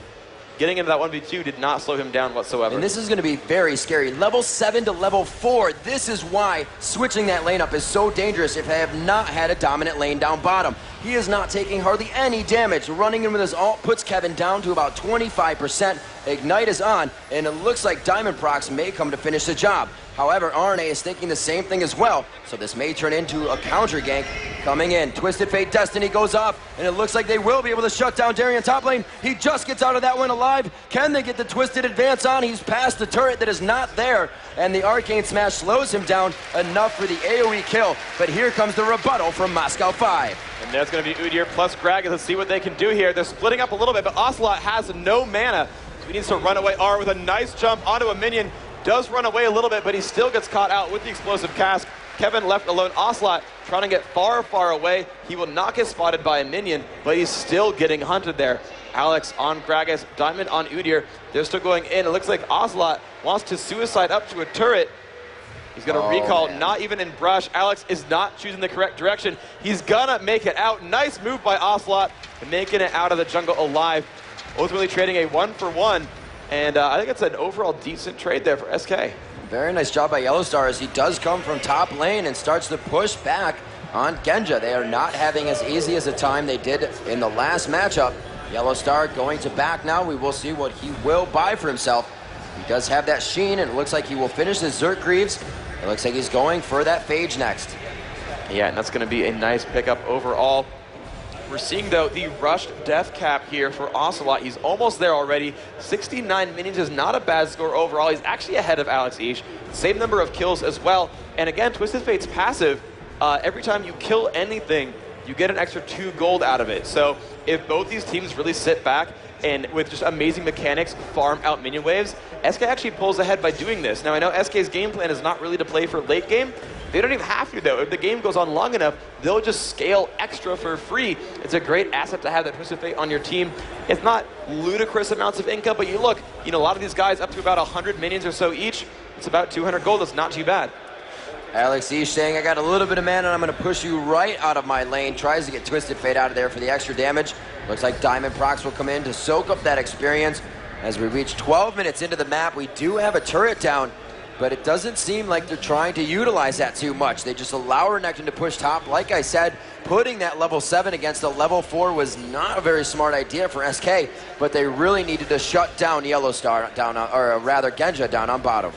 getting into that 1v2 did not slow him down whatsoever. And this is going to be very scary. Level 7 to level 4. This is why switching that lane up is so dangerous if they have not had a dominant lane down bottom. He is not taking hardly any damage. Running in with his ult puts Kevin down to about 25%. Ignite is on, and it looks like Diamondprox may come to finish the job. However, RNA is thinking the same thing as well, so this may turn into a counter gank coming in. Twisted Fate Destiny goes off, and it looks like they will be able to shut down Darien top lane. He just gets out of that one alive. Can they get the Twisted advance on? He's past the turret that is not there, and the Arcane Smash slows him down enough for the AoE kill. But here comes the rebuttal from Moscow 5. And there's going to be Udyr plus Gragas. Let's see what they can do here. They're splitting up a little bit, but Ocelot has no mana. So he needs to run away. R with a nice jump onto a minion. Does run away a little bit, but he still gets caught out with the explosive cask. Kevin left alone. Ocelot trying to get far, far away. He will not get spotted by a minion, but he's still getting hunted there. Alex on Gragas, Diamond on Udyr. They're still going in. It looks like Ocelot wants to suicide up to a turret. He's going to recall, man. Not even in brush. Alex is not choosing the correct direction. He's going to make it out. Nice move by Ocelot, making it out of the jungle alive. Ultimately trading a 1-for-1. And I think it's an overall decent trade there for SK. Very nice job by Yellowstar as he does come from top lane and starts to push back on Genja. They are not having as easy as a time they did in the last matchup. Yellowstar going to back now. We will see what he will buy for himself. He does have that Sheen, and it looks like he will finish his Zerg Greaves. It looks like he's going for that Phage next. Yeah, and that's going to be a nice pickup overall. We're seeing, though, the rushed death cap here for Ocelot. He's almost there already. 69 minions is not a bad score overall. He's actually ahead of Alex Ish. Same number of kills as well. And again, Twisted Fate's passive, every time you kill anything, you get an extra 2 gold out of it. So if both these teams really sit back and with just amazing mechanics farm out minion waves, SK actually pulls ahead by doing this. Now, I know SK's game plan is not really to play for late game. They don't even have to, though. If the game goes on long enough, they'll just scale extra for free. It's a great asset to have that Twisted Fate on your team. It's not ludicrous amounts of income, but you look, a lot of these guys up to about 100 minions or so each. It's about 200 gold. That's not too bad. Alex Ish saying, I got a little bit of mana and I'm going to push you right out of my lane. Tries to get Twisted Fate out of there for the extra damage. Looks like Diamondprox will come in to soak up that experience. As we reach 12 minutes into the map, we do have a turret down, but it doesn't seem like they're trying to utilize that too much. They just allow Renekton to push top. Like I said, putting that level 7 against a level 4 was not a very smart idea for SK, but they really needed to shut down Yellowstar down, or rather Genja down on bottom.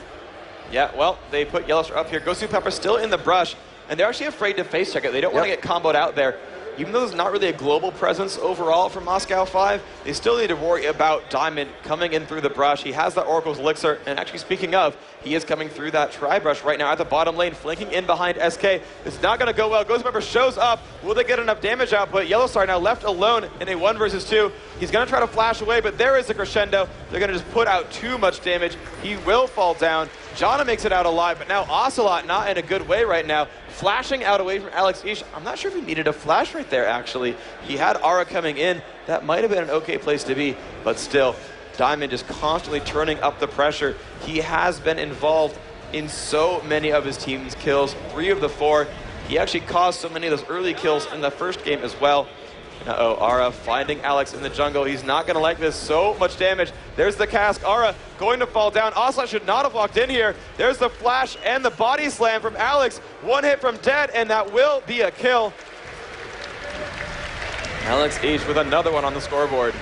Yeah, well, they put Yellowstar up here. Ghost Pepper still in the brush, and they're actually afraid to face check it. They don't want to get comboed out there. Even though there's not really a global presence overall from Moscow 5, they still need to worry about Diamond coming in through the brush. He has that Oracle's Elixir, and actually speaking of, he is coming through that Tri-Brush right now at the bottom lane, flanking in behind SK. It's not going to go well. Ghost Pepper shows up. Will they get enough damage output? Yellowstar now left alone in a 1 versus 2. He's going to try to flash away, but there is the crescendo. They're going to just put out too much damage. He will fall down. Janna makes it out alive, but now Ocelot not in a good way right now. Flashing out away from Alex Ish. I'm not sure if he needed a flash right there, actually. He had Aura coming in. That might have been an okay place to be, but still, Diamond just constantly turning up the pressure. He has been involved in so many of his team's kills, 3 of the 4. He actually caused so many of those early kills in the first game as well. Uh-oh, Aura finding Alex in the jungle. He's not going to like this. So much damage. There's the cask. Aura going to fall down. Ocelot should not have walked in here. There's the flash and the body slam from Alex. 1 hit from Dead, and that will be a kill. Alex Ish with another one on the scoreboard.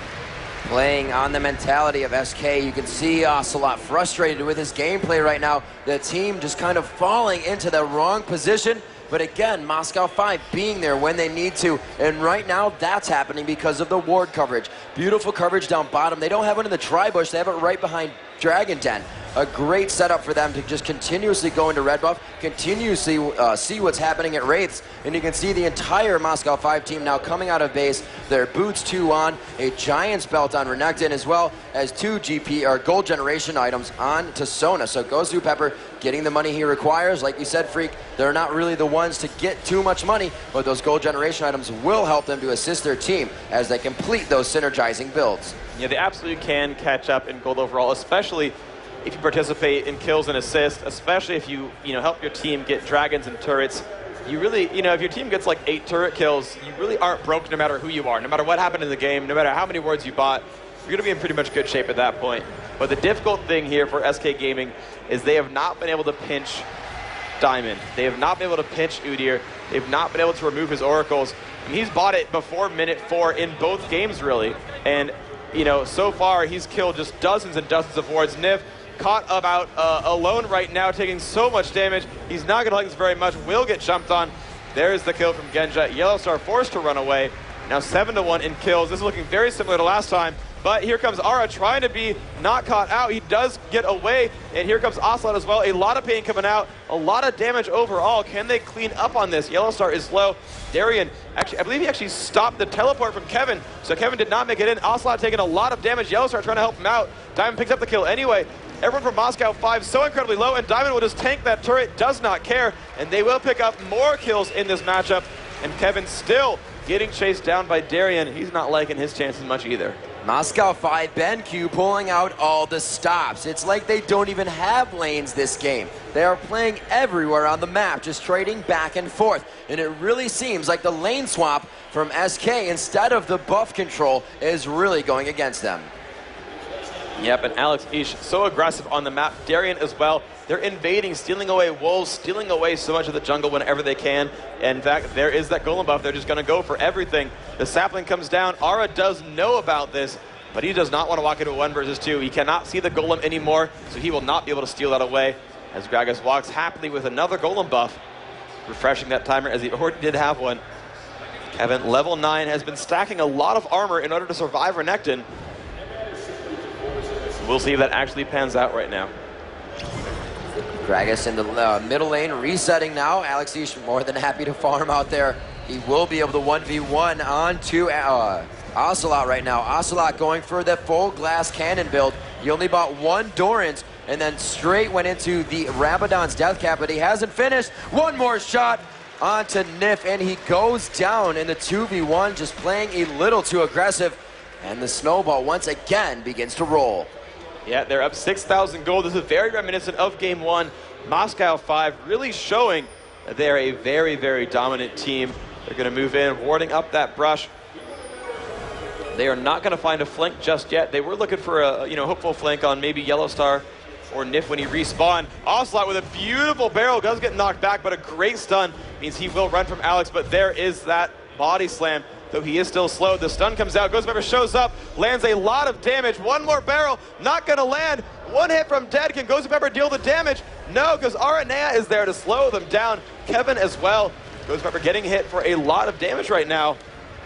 Playing on the mentality of SK. You can see Ocelot frustrated with his gameplay right now. The team just kind of falling into the wrong position. But again, Moscow 5 being there when they need to. And right now, that's happening because of the ward coverage. Beautiful coverage down bottom. They don't have one in the Tri-Bush. They have it right behind Dragon Den. a great setup for them to just continuously go into red buff, continuously see what's happening at Wraiths, and you can see the entire Moscow 5 team now coming out of base, their boots 2 on, a Giant's belt on Renekton, as well as 2 GP or gold generation items on to Sona. So GhostZooPepper getting the money he requires. Like you said, Freak, they're not really the ones to get too much money, but those gold generation items will help them to assist their team as they complete those synergizing builds. Yeah, they absolutely can catch up in gold overall, especially if you participate in kills and assists, especially if you help your team get dragons and turrets. You really, if your team gets like 8 turret kills, you really aren't broke no matter who you are, no matter what happened in the game, no matter how many wards you bought, you're going to be in pretty much good shape at that point. But the difficult thing here for SK Gaming is they have not been able to pinch Diamond. They have not been able to pinch Udyr. They've not been able to remove his oracles. I mean, he's bought it before minute 4 in both games, really. And, so far he's killed just dozens and dozens of wards. Nif caught about alone right now, taking so much damage. He's not going to like this very much. Will get jumped on. There's the kill from Genja. Yellowstar forced to run away. Now 7-1 in kills. This is looking very similar to last time. But here comes Ara trying to be not caught out. He does get away, and here comes Ocelot as well. A lot of pain coming out, a lot of damage overall. Can they clean up on this? Yellowstar is low. Darian, actually, I believe he actually stopped the teleport from Kevin, so Kevin did not make it in. Ocelot taking a lot of damage. Yellowstar trying to help him out. Diamond picks up the kill anyway. Everyone from Moscow 5 so incredibly low, and Diamond will just tank that turret, does not care, and they will pick up more kills in this matchup. And Kevin still getting chased down by Darian. He's not liking his chances much either. Moscow 5 BenQ pulling out all the stops. It's like they don't even have lanes this game. They are playing everywhere on the map, just trading back and forth. And it really seems like the lane swap from SK instead of the buff control is really going against them. Yep, and Alex Ish so aggressive on the map. Darian as well. They're invading, stealing away wolves, stealing away so much of the jungle whenever they can. And in fact, there is that golem buff. They're just going to go for everything. The sapling comes down. Ara does know about this, but he does not want to walk into a 1 versus 2. He cannot see the golem anymore, so he will not be able to steal that away. As Gragas walks happily with another golem buff, refreshing that timer as he already did have one. Kevin, level 9, has been stacking a lot of armor in order to survive Renekton. We'll see if that actually pans out right now. Gragas in the middle lane, resetting now. Alex Ish more than happy to farm out there. He will be able to 1v1 onto Ocelot right now. Ocelot going for the full glass cannon build. He only bought 1 Doran's and then straight went into the Rabadon's death cap, but he hasn't finished. One more shot onto Nif, and he goes down in the 2v1, just playing a little too aggressive. And the snowball once again begins to roll. Yeah, they're up 6,000 gold. This is very reminiscent of Game 1. Moscow 5 really showing that they're a very, very dominant team. They're going to move in, warding up that brush. They are not going to find a flank just yet. They were looking for a hopeful flank on maybe Yellowstar or Nif when he respawned. Ocelot with a beautiful barrel, does get knocked back, but a great stun means he will run from Alex, but there is that body slam. Though he is still slow, the stun comes out. GhostZooPepper shows up, lands a lot of damage. One more barrel, not going to land. One hit from dead. Can GhostZooPepper deal the damage? No, because Aranea is there to slow them down. Kevin as well. GhostZooPepper getting hit for a lot of damage right now.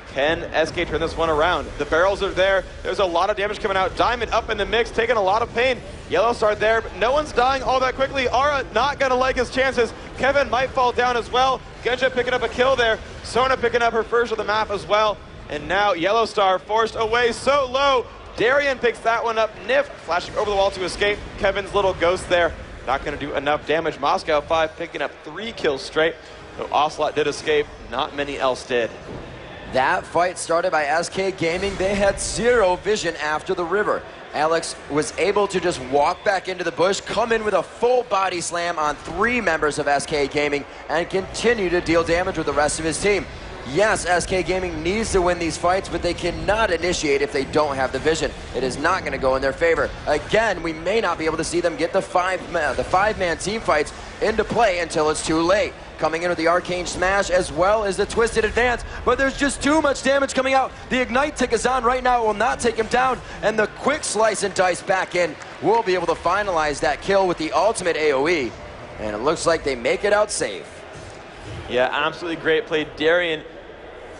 Can SK turn this one around? The barrels are there. There's a lot of damage coming out. Diamond up in the mix, taking a lot of pain. Yellowstar there, but no one's dying all that quickly. Ara not going to like his chances. Kevin might fall down as well. Genja picking up a kill there. Sona picking up her first of the map as well. And now Yellowstar forced away so low. Darian picks that one up. Nif flashing over the wall to escape. Kevin's little ghost there. Not going to do enough damage. Moscow 5 picking up 3 kills straight. So Ocelot did escape. Not many else did. That fight started by SK Gaming. They had 0 vision after the river. Alex was able to just walk back into the bush, come in with a full body slam on 3 members of SK Gaming, and continue to deal damage with the rest of his team. Yes, SK Gaming needs to win these fights, but they cannot initiate if they don't have the vision. It is not going to go in their favor. Again, we may not be able to see them get the five-man team fights into play until it's too late. Coming in with the Arcane Smash as well as the Twisted Advance, but there's just too much damage coming out. The Ignite tick is on right now. It will not take him down, and the quick slice and dice back in will be able to finalize that kill with the ultimate AoE, and it looks like they make it out safe. Yeah, absolutely great play. Darian,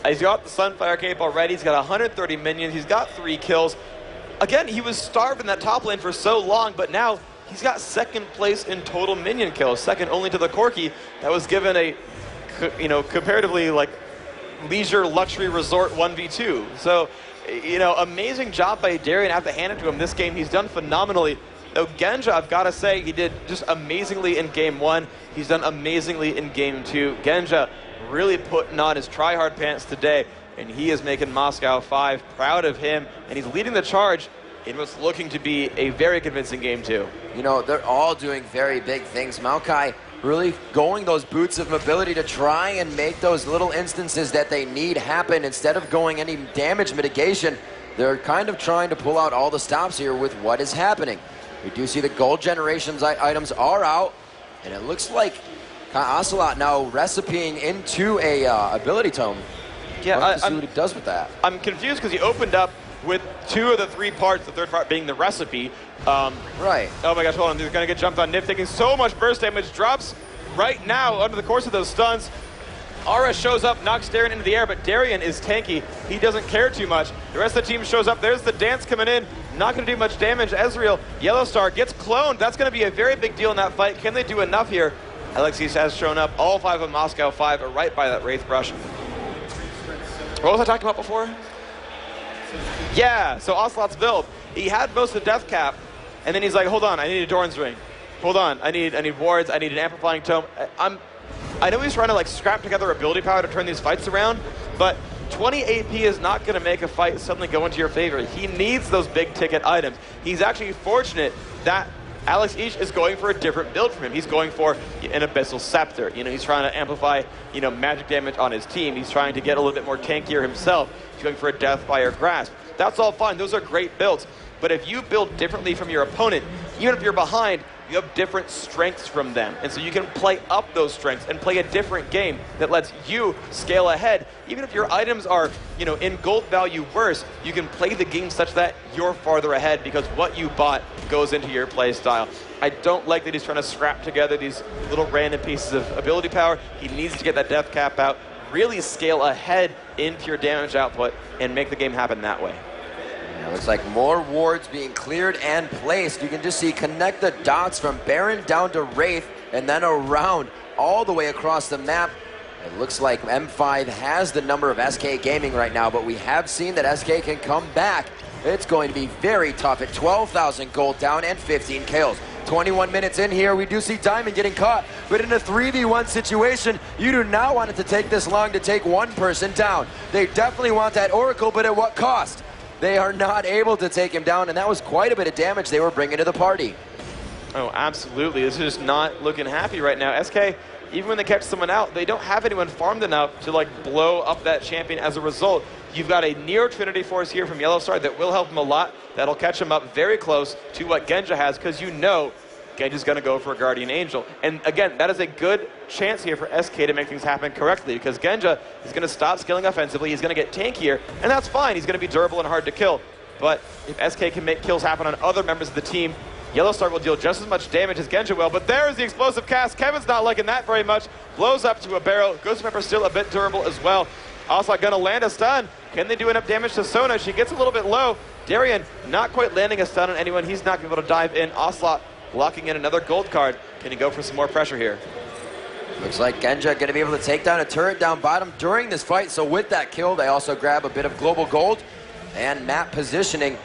he's got the Sunfire Cape already. He's got 130 minions. He's got 3 kills. Again, he was starved in that top lane for so long, but now he's got second place in total minion kills, second only to the Corki that was given a, comparatively like leisure luxury resort 1v2. So, amazing job by Darien. I have to hand it to him. This game, he's done phenomenally. Though Genja, I've got to say, he did just amazingly in game 1. He's done amazingly in game 2. Genja really putting on his try-hard pants today, and he is making Moscow 5 proud of him, and he's leading the charge in what's looking to be a very convincing game 2. They're all doing very big things. Maokai really going those boots of mobility to try and make those little instances that they need happen. Instead of going any damage mitigation, they're kind of trying to pull out all the stops here with what is happening. We do see the gold generations items are out, and it looks like Ocelot now recipeing into a ability tome. Yeah, let's see what he does with that. I'm confused because he opened up with 2 of the 3 parts, the third part being the recipe. Right. Oh my gosh, hold on. He's going to get jumped on. Nif taking so much burst damage. Drops right now under the course of those stuns. Aura shows up, knocks Darien into the air, but Darien is tanky. He doesn't care too much. The rest of the team shows up. There's the dance coming in. Not going to do much damage. Ezreal, Yellow Star gets cloned. That's going to be a very big deal in that fight. Can they do enough here? Alexis has shown up. All 5 of Moscow 5 are right by that Wraith Brush. What was I talking about before? Yeah, so Ocelot's build. He had most of the death cap, and then he's like, hold on, I need a Doran's Ring. Hold on, I need wards, I need an amplifying tome. I know he's trying to like scrap together ability power to turn these fights around, but 20 AP is not going to make a fight suddenly go into your favor. He needs those big ticket items. He's actually fortunate that Alex Ish is going for a different build from him. He's going for an Abyssal Scepter. He's trying to amplify, magic damage on his team. He's trying to get a little bit more tankier himself. He's going for a Deathfire Grasp. That's all fine. Those are great builds. But if you build differently from your opponent, even if you're behind, you have different strengths from them. And so you can play up those strengths and play a different game that lets you scale ahead. Even if your items are, in gold value worse, you can play the game such that you're farther ahead because what you bought goes into your play style. I don't like that he's trying to scrap together these little random pieces of ability power. He needs to get that death cap out, really scale ahead into your damage output, and make the game happen that way. It looks like more wards being cleared and placed. You can just see connect the dots from Baron down to Wraith and then around all the way across the map. It looks like M5 has the number of SK Gaming right now, but we have seen that SK can come back. It's going to be very tough at 12,000 gold down and 15 kills. 21 minutes in here, we do see Diamond getting caught, but in a 3v1 situation, you do not want it to take this long to take one person down. They definitely want that Oracle, but at what cost? They are not able to take him down, and that was quite a bit of damage they were bringing to the party. Oh, absolutely. This is just not looking happy right now. SK, even when they catch someone out, they don't have anyone farmed enough to like blow up that champion. As a result, you've got a Neo Trinity Force here from Yellow Star that will help him a lot. That'll catch him up very close to what Genja has, because Genja's going to go for a Guardian Angel. And again, that is a good chance here for SK to make things happen correctly, because Genja is going to stop scaling offensively. He's going to get tankier, and that's fine. He's going to be durable and hard to kill. But if SK can make kills happen on other members of the team, Yellow Star will deal just as much damage as Genja will. But there's the explosive cast. Kevin's not liking that very much. Blows up to a barrel. Ghost Pepper still a bit durable as well. Also going to land a stun. Can they do enough damage to Sona? She gets a little bit low. Darien not quite landing a stun on anyone. He's not going to be able to dive in. Ocelot locking in another gold card. Can he go for some more pressure here? Looks like Genja going to be able to take down a turret down bottom during this fight. So with that kill, they also grab a bit of global gold and map positioning.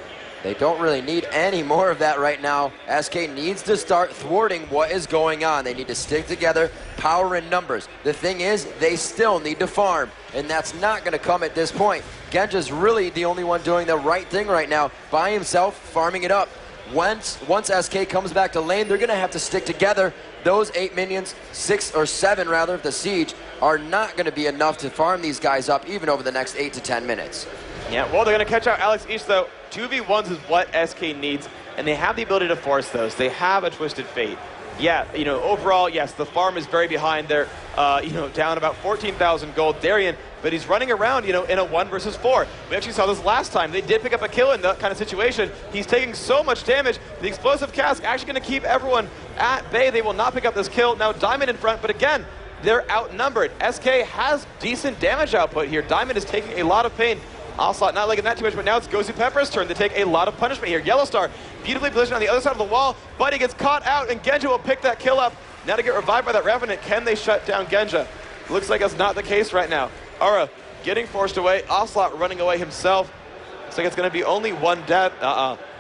They don't really need any more of that right now. SK needs to start thwarting what is going on. They need to stick together, power in numbers. The thing is, they still need to farm, and that's not going to come at this point. Genja's really the only one doing the right thing right now, by himself, farming it up. Once SK comes back to lane, they're going to have to stick together. Those 8 minions, 6 or 7 rather, of the siege, are not going to be enough to farm these guys up even over the next 8 to 10 minutes. Yeah, well, they're going to catch out Alex Ish, though. 2v1s is what SK needs, and they have the ability to force those. They have a Twisted Fate. Yeah, overall, yes, the farm is very behind. They're, down about 14,000 gold. Darien, but he's running around, in a 1 versus 4. We actually saw this last time. They did pick up a kill in that kind of situation. He's taking so much damage. The explosive cask actually going to keep everyone at bay. They will not pick up this kill. Now Diamond in front, but again, they're outnumbered. SK has decent damage output here. Diamond is taking a lot of pain. Ocelot not liking that too much, but now it's Gozu Pepper's turn to take a lot of punishment here. Yellow Star beautifully positioned on the other side of the wall. Buddy gets caught out, and Genja will pick that kill up. Now to get revived by that Revenant. Can they shut down Genja? Looks like that's not the case right now. Aura getting forced away. Ocelot running away himself. Looks like it's going to be only one death.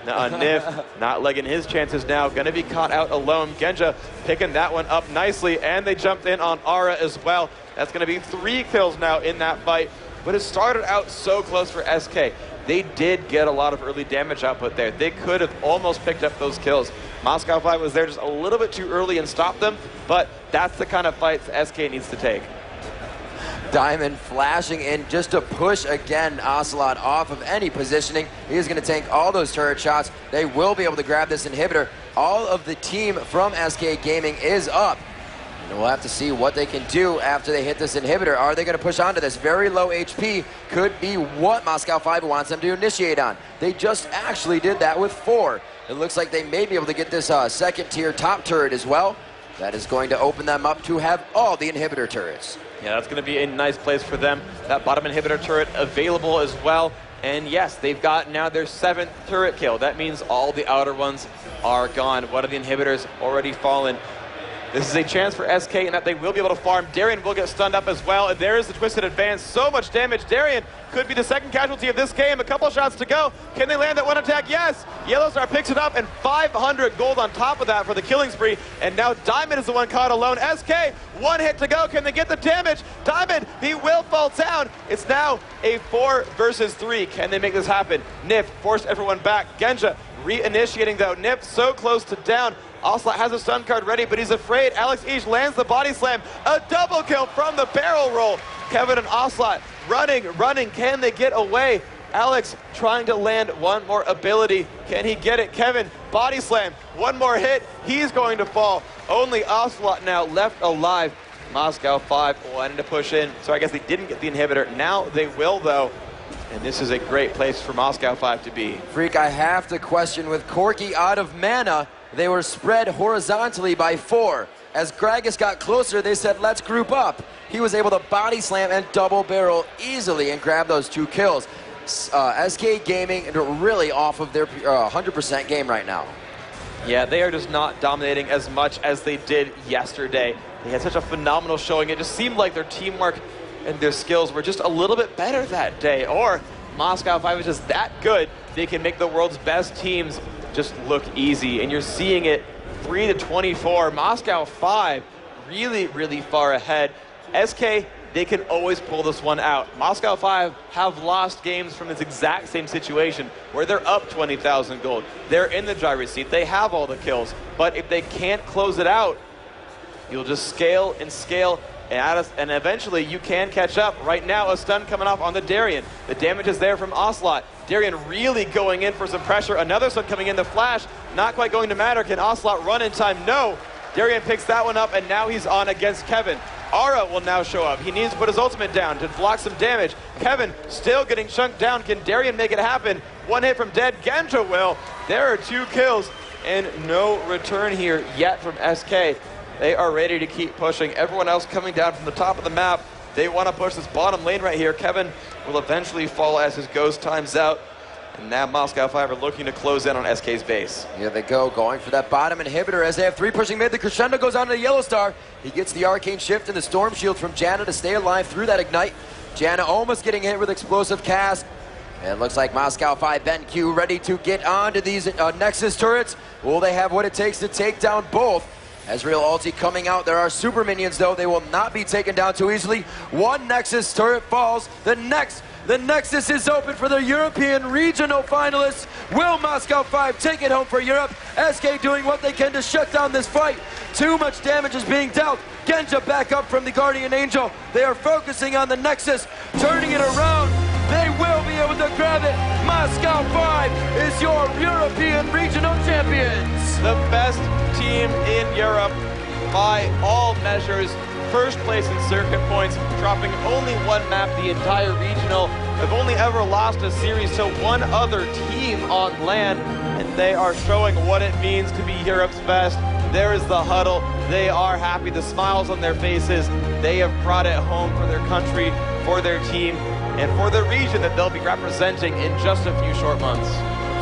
Nif not legging his chances now. Going to be caught out alone. Genja picking that one up nicely, and they jumped in on Aura as well. That's going to be 3 kills now in that fight. But it started out so close for SK. They did get a lot of early damage output there. They could have almost picked up those kills. Moscow 5 was there just a little bit too early and stopped them, but that's the kind of fights SK needs to take. Diamond flashing in just to push again Ocelot off of any positioning. He's going to tank all those turret shots. They will be able to grab this inhibitor. All of the team from SK Gaming is up. And we'll have to see what they can do after they hit this inhibitor. Are they going to push onto this? Very low HP could be what Moscow 5 wants them to initiate on. They just actually did that with 4. It looks like they may be able to get this second tier top turret as well. That is going to open them up to have all the inhibitor turrets. Yeah, that's going to be a nice place for them. That bottom inhibitor turret available as well. And yes, they've got now their 7th turret kill. That means all the outer ones are gone. One of the inhibitors already fallen. This is a chance for SK in that they will be able to farm. Darien will get stunned up as well. And there is the Twisted Advance. So much damage. Darien could be the second casualty of this game. A couple shots to go. Can they land that one attack? Yes. Yellowstar picks it up, and 500 gold on top of that for the killing spree. And now Diamond is the one caught alone. SK, 1 hit to go. Can they get the damage? Diamond, he will fall down. It's now a 4 versus 3. Can they make this happen? Nif forced everyone back. Genja reinitiating though. Nif so close to down. Ocelot has a stun card ready, but he's afraid. Alex Each lands the body slam. A double kill from the barrel roll. Kevin and Ocelot running. Can they get away? Alex trying to land one more ability. Can he get it? Kevin, body slam. One more hit. He's going to fall. Only Ocelot now left alive. Moscow 5 wanting to push in. So I guess they didn't get the inhibitor. Now they will, though. And this is a great place for Moscow 5 to be. Freak, I have to question, with Corki out of mana, they were spread horizontally by 4. As Gragas got closer, they said, let's group up. He was able to body slam and double barrel easily and grab those 2 kills. SK Gaming really off of their 100% game right now. Yeah, they are just not dominating as much as they did yesterday. They had such a phenomenal showing. It just seemed like their teamwork and their skills were just a little bit better that day. Or Moscow 5 is just that good, they can make the world's best teams just look easy. And you're seeing it 3-24. Moscow 5 really far ahead. SK, they can always pull this one out. Moscow 5 have lost games from this exact same situation where they're up 20,000 gold. They're in the driver's seat. They have all the kills. But if they can't close it out, you'll just scale and scale, and eventually you can catch up. Right now, a stun coming off on the Darien. The damage is there from Ocelot. Darien really going in for some pressure. Another stun coming in. The flash not quite going to matter. Can Ocelot run in time? No. Darien picks that one up, and now he's on against Kevin. Aura will now show up. He needs to put his ultimate down to block some damage. Kevin still getting chunked down. Can Darien make it happen? 1 hit from dead. Genja will. There are 2 kills and no return here yet from SK. They are ready to keep pushing. Everyone else coming down from the top of the map. They want to push this bottom lane right here. Kevin will eventually fall as his ghost times out. And now Moscow 5 are looking to close in on SK's base. Here they go, going for that bottom inhibitor as they have 3 pushing mid. The crescendo goes on to the Yellow Star. He gets the arcane shift and the storm shield from Janna to stay alive through that ignite. Janna almost getting hit with explosive cast. And it looks like Moscow 5 BenQ ready to get onto these Nexus turrets. Will they have what it takes to take down both? Ezreal ulti coming out. There are super minions though. They will not be taken down too easily. 1 Nexus turret falls. The Nexus is open for the European regional finalists. Will Moscow 5 take it home for Europe? SK doing what they can to shut down this fight. Too much damage is being dealt. Genja back up from the Guardian Angel. They are focusing on the Nexus, turning it around. They will be able to grab it. Moscow 5 is your European regional champions. The best team in Europe by all measures. First place in circuit points, dropping only 1 map the entire regional. Have only ever lost a series to 1 other team on land, and they are showing what it means to be Europe's best. There is the huddle. They are happy, the smiles on their faces. They have brought it home for their country, for their team. and for the region that they'll be representing in just a few short months.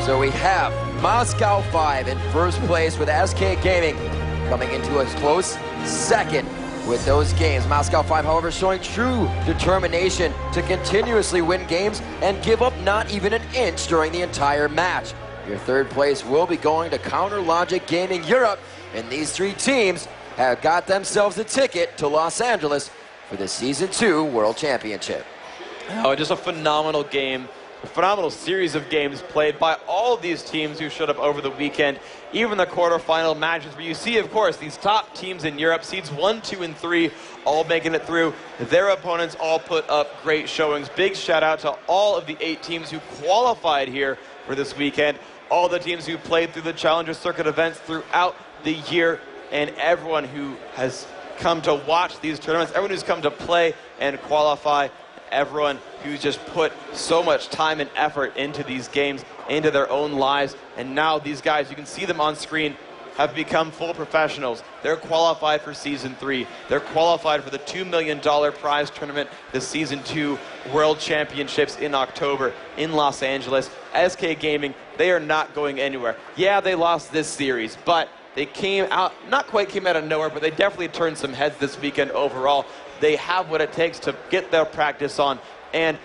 So we have Moscow 5 in first place with SK Gaming coming into a close second with those games. Moscow 5, however, showing true determination to continuously win games and give up not even an inch during the entire match. Your third place will be going to Counter Logic Gaming Europe, and these three teams have got themselves a ticket to Los Angeles for the Season 2 World Championship. Oh, just a phenomenal game. A phenomenal series of games played by all of these teams who showed up over the weekend. Even the quarterfinal matches where you see, of course, these top teams in Europe, seeds 1, 2, and 3, all making it through. Their opponents all put up great showings. Big shout out to all of the 8 teams who qualified here for this weekend. All the teams who played through the Challenger Circuit events throughout the year, and everyone who has come to watch these tournaments, everyone who's come to play and qualify, everyone who's just put so much time and effort into these games, into their own lives. And now these guys, you can see them on screen, have become full professionals. They're qualified for Season 3. They're qualified for the $2 million prize tournament, the Season 2 World Championships in October in Los Angeles. SK Gaming, they are not going anywhere. Yeah, they lost this series, but they came out, not quite came out of nowhere, but they definitely turned some heads this weekend overall. They have what it takes to get their practice on and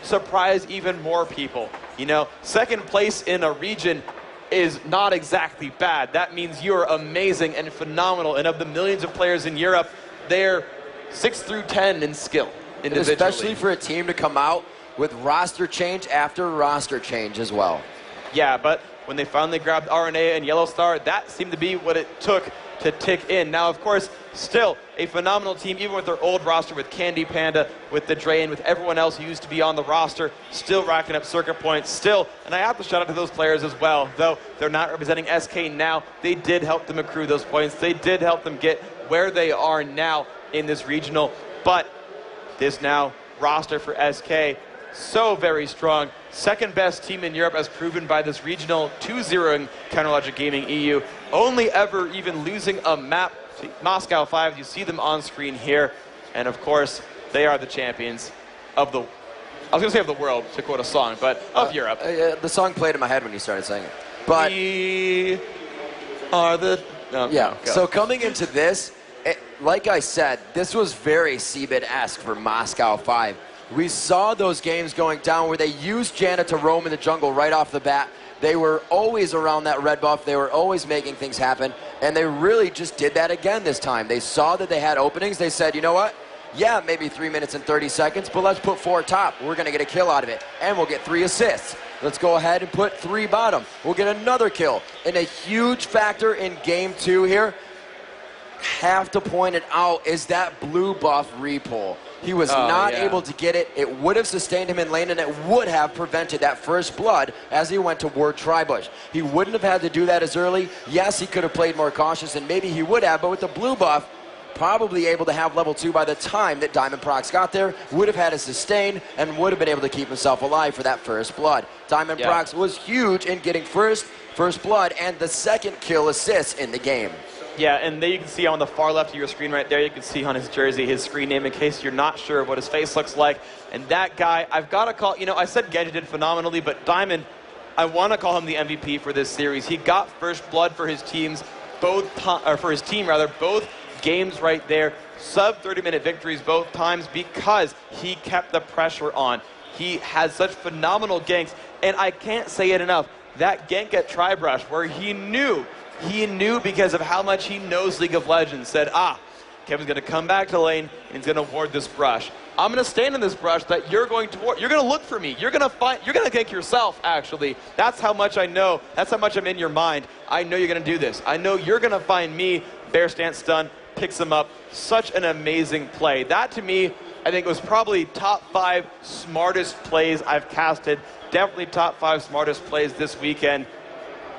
surprise even more people. You know, second place in a region is not exactly bad. That means you're amazing and phenomenal. And of the millions of players in Europe, they're 6 through 10 in skill individually. Especially for a team to come out with roster change after roster change as well. Yeah, but when they finally grabbed RNA and Yellow Star, that seemed to be what it took to tick in. Now, of course, still a phenomenal team, even with their old roster, with Candy Panda, with the Drain, with everyone else who used to be on the roster, still racking up circuit points, still. And I have to shout out to those players as well. Though they're not representing SK now, they did help them accrue those points. They did help them get where they are now in this regional. But this now roster for SK, so very strong. Second best team in Europe as proven by this regional 2-0 Counter Logic Gaming EU. Only ever even losing a map to Moscow 5. You see them on screen here. And of course, they are the champions of the, I was going to say of the world, to quote a song, but of Europe. The song played in my head when you started singing. But we are the... No, yeah, go. So coming into this, like I said, this was very CBIT-esque for Moscow 5. We saw those games going down where they used Janna to roam in the jungle right off the bat. They were always around that red buff. They were always making things happen. And they really just did that again this time. They saw that they had openings. They said, you know what? Yeah, maybe 3 minutes and 30 seconds, but let's put 4 top. We're going to get a kill out of it. And we'll get 3 assists. Let's go ahead and put 3 bottom. We'll get another kill. And a huge factor in Game 2 here, have to point it out, is that blue buff repull. He was not able to get it. It would have sustained him in lane, and it would have prevented that first blood as he went toward Tribush. He wouldn't have had to do that as early. Yes, he could have played more cautious, and maybe he would have, but with the blue buff, probably able to have level 2 by the time that Diamondprox got there, would have had a sustain, and would have been able to keep himself alive for that first blood. Diamondprox was huge in getting first blood and the second kill assist in the game. Yeah, and there you can see on the far left of your screen right there, you can see on his jersey his screen name in case you're not sure what his face looks like. And that guy, I've got to call, you know, I said Genji did phenomenally, but Diamond, I want to call him the MVP for this series. He got first blood for his teams, both games right there. Sub 30-minute victories both times because he kept the pressure on. He has such phenomenal ganks, and I can't say it enough. That gank at Tribrush where he knew because of how much he knows League of Legends, said, Kevin's going to come back to lane and he's going to ward this brush. I'm going to stand in this brush that you're going to ward. You're going to look for me. You're going to gank yourself, actually. That's how much I know. That's how much I'm in your mind. I know you're going to do this. I know you're going to find me. Bear stance stun, picks him up. Such an amazing play. That, to me, I think was probably top 5 smartest plays I've casted. Definitely top 5 smartest plays this weekend.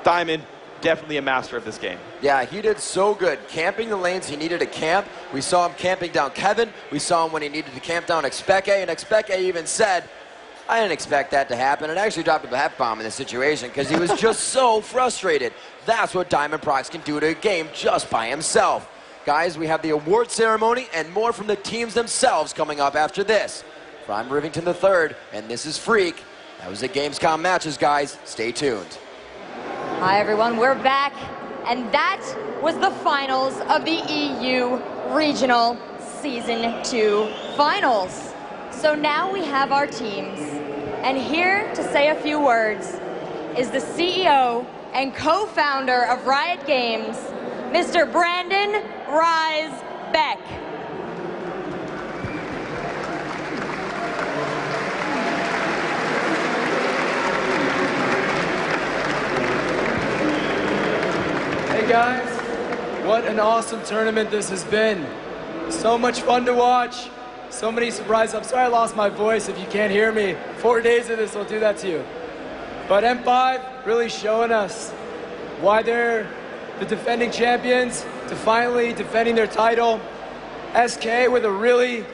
Diamond, definitely a master of this game. Yeah, he did so good. Camping the lanes he needed to camp. We saw him camping down Kevin. We saw him when he needed to camp down Expeke, and Expeke even said, I didn't expect that to happen, and actually dropped a F-bomb in this situation because he was just so frustrated. That's what Diamondprox can do to a game just by himself. Guys, we have the award ceremony and more from the teams themselves coming up after this. from Rivington III, and this is Freak. That was the Gamescom matches, guys. Stay tuned. Hi, everyone. We're back, and that was the finals of the EU Regional Season 2 Finals. So now we have our teams, and here to say a few words is the CEO and co-founder of Riot Games, Mr. Brandon Rise Beck. Hey guys, what an awesome tournament this has been. So much fun to watch, so many surprises. I'm sorry I lost my voice if you can't hear me. 4 days of this will do that to you. But M5 really showing us why they're the defending champions, to finally defending their title. SK with a really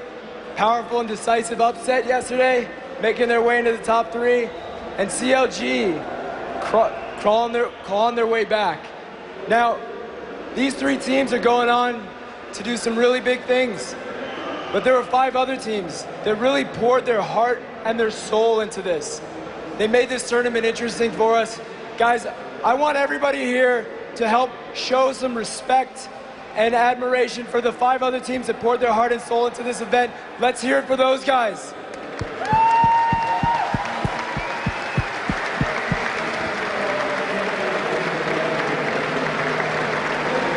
powerful and decisive upset yesterday, making their way into the top 3. And CLG clawing their way back. Now, these 3 teams are going on to do some really big things. But there were 5 other teams that really poured their heart and their soul into this. They made this tournament interesting for us. Guys, I want everybody here to help show some respect and admiration for the 5 other teams that poured their heart and soul into this event. Let's hear it for those guys.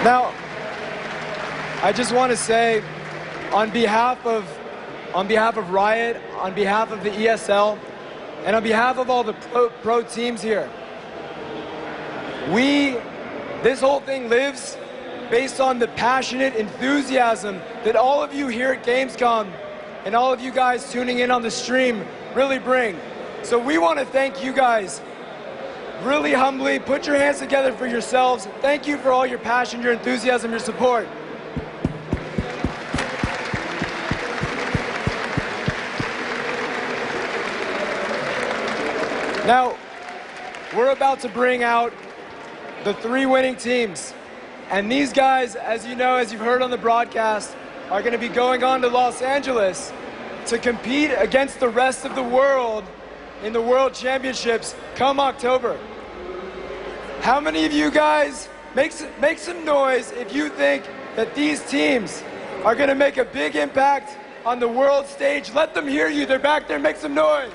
Now, I just want to say, on behalf of Riot, on behalf of the ESL, and on behalf of all the pro teams here, this whole thing lives based on the passionate enthusiasm that all of you here at Gamescom and all of you guys tuning in on the stream really bring. So we want to thank you guys really humbly. Put your hands together for yourselves. Thank you for all your passion, your enthusiasm, your support. Now, we're about to bring out the 3 winning teams. And these guys, as you know, as you've heard on the broadcast, are going to be going on to Los Angeles to compete against the rest of the world in the World Championships come October. How many of you guys, make some noise if you think that these teams are going to make a big impact on the world stage? Let them hear you. They're back there. Make some noise.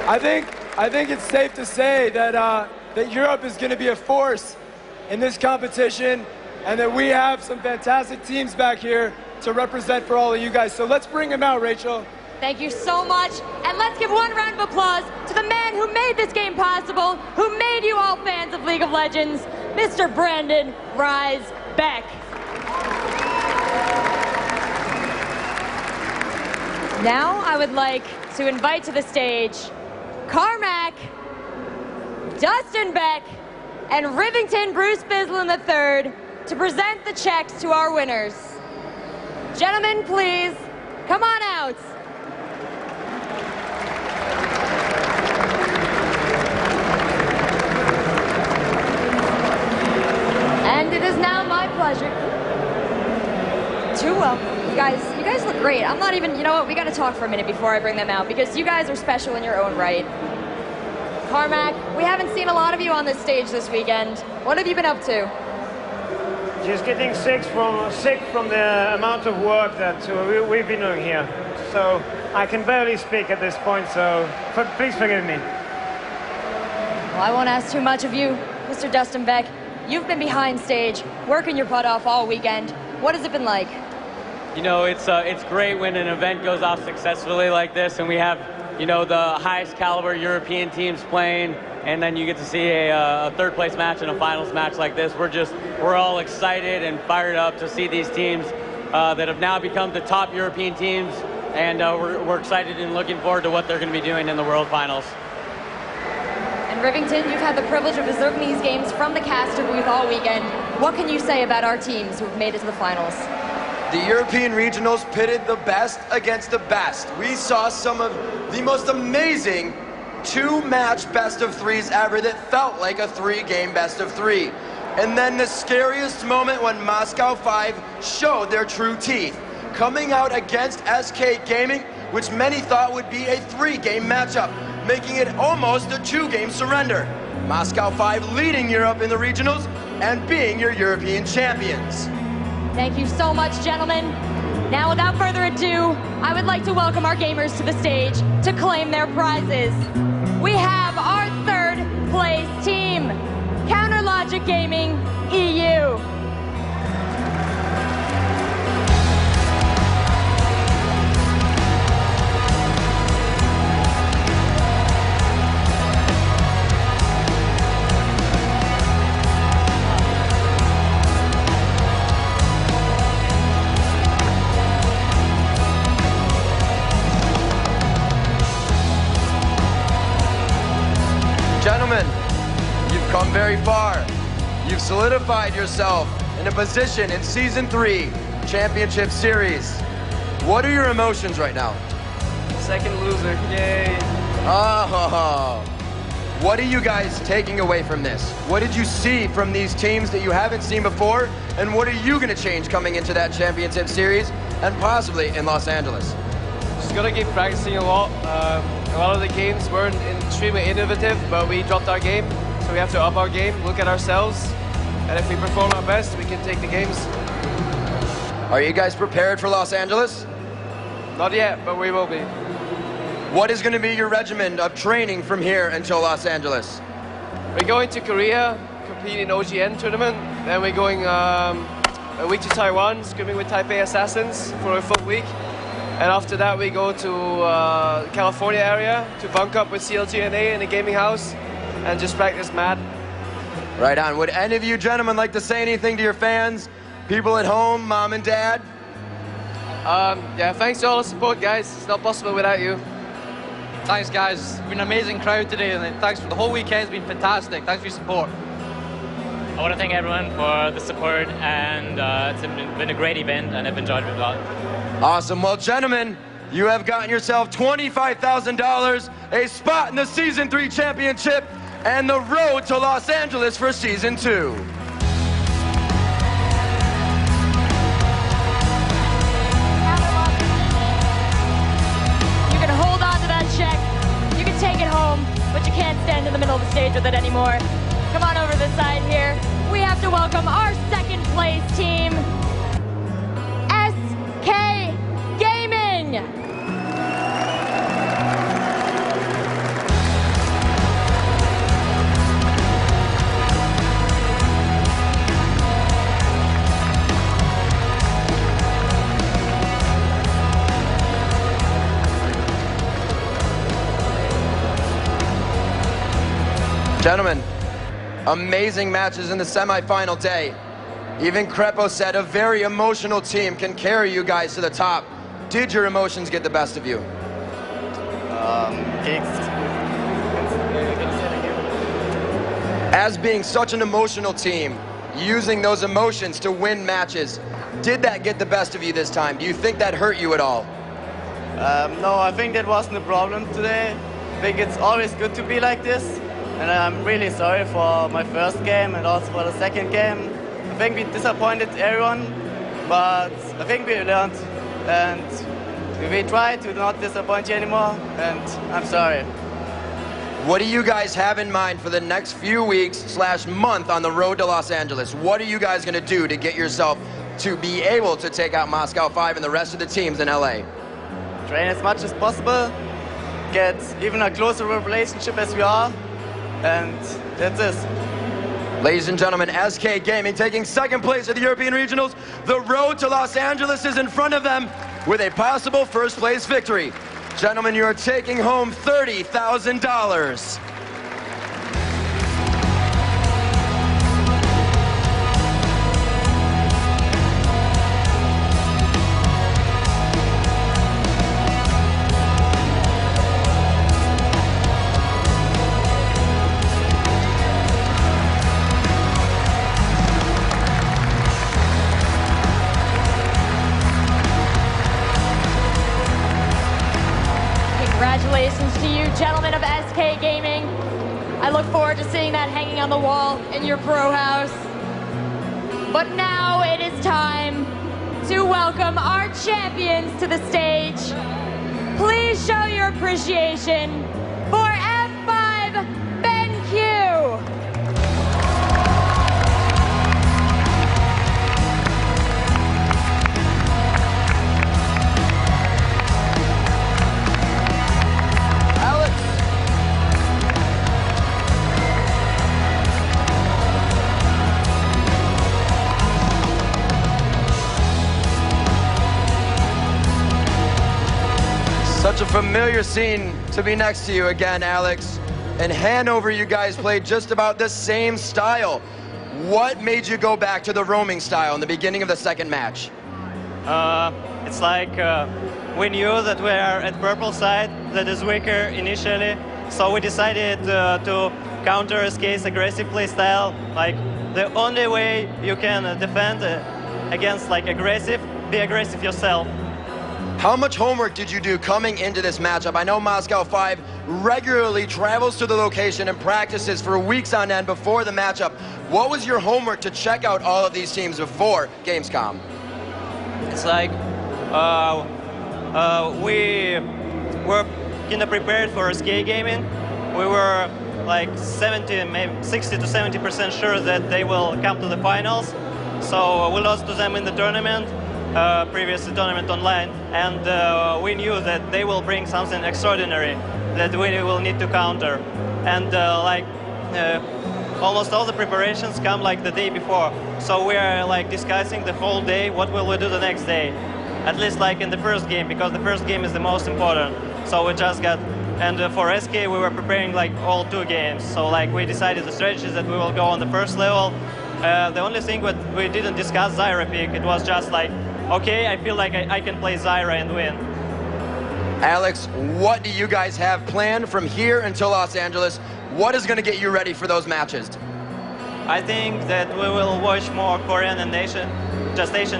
I think it's safe to say that that Europe is going to be a force in this competition, and that we have some fantastic teams back here to represent for all of you guys. So let's bring them out, Rachel. Thank you so much, and let's give one round of applause to the man who made this game possible, who made you all fans of League of Legends, Mr. Brandon Rise Beck. Now I would like to invite to the stage Carmack, Dustin Beck, and Rivington Bruce Bislin III to present the checks to our winners. Gentlemen, please, come on out. And it is now my pleasure to welcome you guys. You guys look great. I'm not even, you know what, we gotta talk for a minute before I bring them out, because you guys are special in your own right. Carmack, we haven't seen a lot of you on this stage this weekend. What have you been up to? Just getting sick from the amount of work that we've been doing here. So I can barely speak at this point, so please forgive me. Well, I won't ask too much of you, Mr. Dustin Beck. You've been behind stage, working your butt off all weekend. What has it been like? You know, it's great when an event goes off successfully like this, and we have, you know, the highest caliber European teams playing, and then you get to see a third place match and a finals match like this. We're all excited and fired up to see these teams that have now become the top European teams, and we're excited and looking forward to what they're going to be doing in the World Finals. And Rivington, you've had the privilege of observing these games from the caster booth all weekend. What can you say about our teams who have made it to the finals? The European regionals pitted the best against the best. We saw some of the most amazing 2-match best of threes ever that felt like a 3-game best of 3. And then the scariest moment when Moscow 5 showed their true teeth, coming out against SK Gaming, which many thought would be a 3-game matchup, making it almost a 2-game surrender. Moscow 5 leading Europe in the regionals and being your European champions. Thank you so much, gentlemen. Now, without further ado, I would like to welcome our gamers to the stage to claim their prizes. We have our 3rd place team, Counter Logic Gaming EU. Gentlemen, you've come very far. You've solidified yourself in a position in Season 3 Championship Series. What are your emotions right now? Second loser, yay. Oh, what are you guys taking away from this? What did you see from these teams that you haven't seen before? And what are you going to change coming into that Championship Series and possibly in Los Angeles? Just gonna keep practicing a lot. A lot of the games weren't extremely innovative, but we dropped our game, so we have to up our game, look at ourselves, and if we perform our best, we can take the games. Are you guys prepared for Los Angeles? Not yet, but we will be. What is going to be your regimen of training from here until Los Angeles? We're going to Korea, compete in OGN tournament, then we're going a week to Taiwan, scrimming with Taipei Assassins for a full week. And after that, we go to California area to bunk up with CLGNA in a gaming house and just practice mad. Right on. Would any of you gentlemen like to say anything to your fans, people at home, mom and dad? Yeah, thanks for all the support, guys. It's not possible without you. Thanks, guys. It's been an amazing crowd today, and thanks for the whole weekend. It's been fantastic. Thanks for your support. I want to thank everyone for the support, and it's been a great event, and I've enjoyed it a lot. Awesome. Well, gentlemen, you have gotten yourself $25,000, a spot in the Season 3 Championship, and the road to Los Angeles for Season 2. You can hold on to that check, you can take it home, but you can't stand in the middle of the stage with it anymore. Come on over this side here. We have to welcome our 2nd place team, SK Gaming. Gentlemen, amazing matches in the semifinal day. Even Crepo said a very emotional team can carry you guys to the top. Did your emotions get the best of you? As being such an emotional team, using those emotions to win matches, did that get the best of you this time? Do you think that hurt you at all? No, I think that wasn't a problem today. I think it's always good to be like this. And I'm really sorry for my first game and also for the second game. I think we disappointed everyone, but I think we learned and we try to not disappoint you anymore, and I'm sorry. What do you guys have in mind for the next few weeks / month on the road to Los Angeles? What are you guys going to do to get yourself to be able to take out Moscow 5 and the rest of the teams in LA? Train as much as possible, get even a closer relationship as we are, and that's it. Ladies and gentlemen, SK Gaming taking 2nd place at the European Regionals. The road to Los Angeles is in front of them with a possible 1st place victory. Gentlemen, you are taking home $30,000. Congratulations to you, gentlemen of SK Gaming. I look forward to seeing that hanging on the wall in your pro house. But now it is time to welcome our champions to the stage. Please show your appreciation for F5 BenQ. Such a familiar scene to be next to you again, Alex. In Hanover, you guys played just about the same style. What made you go back to the roaming style in the beginning of the second match? It's like we knew that we are at purple side that is weaker initially, so we decided to counter SK's aggressive play style. Like the only way you can defend against like aggressive, be aggressive yourself. How much homework did you do coming into this matchup? I know Moscow 5 regularly travels to the location and practices for weeks on end before the matchup. What was your homework to check out all of these teams before Gamescom? It's like we were kind of prepared for SK Gaming. We were like 60 to 70% sure that they will come to the finals. So we lost to them in the tournament. Previous tournament online, and we knew that they will bring something extraordinary that we will need to counter. And almost all the preparations come like the day before. So we are like discussing the whole day what will we do the next day. At least like in the first game, because the first game is the most important. So we just got, and for SK we were preparing like all 2 games. So like we decided the strategies that we will go on the first level. The only thing that we didn't discuss Zyra pick, it was just like, okay, I feel like I can play Zyra and win. Alex, what do you guys have planned from here until Los Angeles? What is going to get you ready for those matches? I think that we will watch more Korean and Asian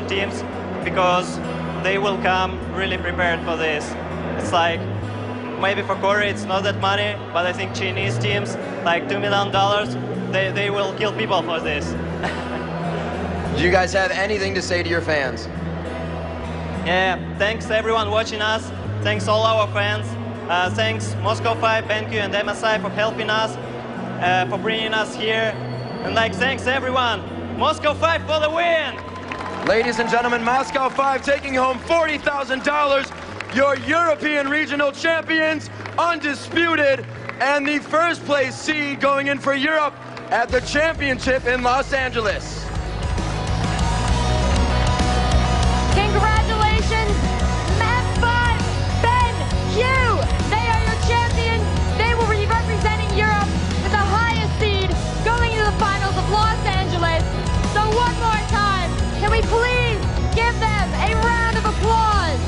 teams because they will come really prepared for this. It's like, maybe for Korea it's not that money, but I think Chinese teams, like $2 million, they will kill people for this. Do you guys have anything to say to your fans? Yeah, thanks everyone watching us. Thanks all our fans. Thanks Moscow 5, BenQ, and MSI for helping us, for bringing us here. And like, thanks everyone. Moscow 5 for the win! Ladies and gentlemen, Moscow 5 taking home $40,000. Your European regional champions, undisputed, and the first place seed going in for Europe at the championship in Los Angeles. Congratulations, F5 BenQ! They are your champions. They will be representing Europe with the highest seed going into the finals of Los Angeles. So one more time, can we please give them a round of applause?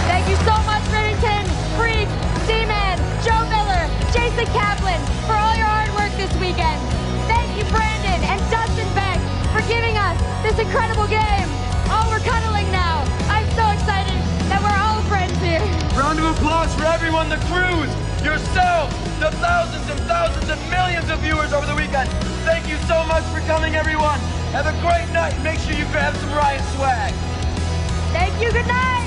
Thank you so much, Remington, Freak, D-Man, Joe Miller, Jason Kaplan, for all your hard work this weekend. Thank you, Brandon and Dustin Beck, for giving us this incredible game. Oh, we're cuddling now. I'm so excited that we're all friends here. Round of applause for everyone, the crews, yourself, the thousands and thousands and millions of viewers over the weekend. Thank you so much for coming, everyone. Have a great night. Make sure you grab some Riot swag. Thank you. Good night.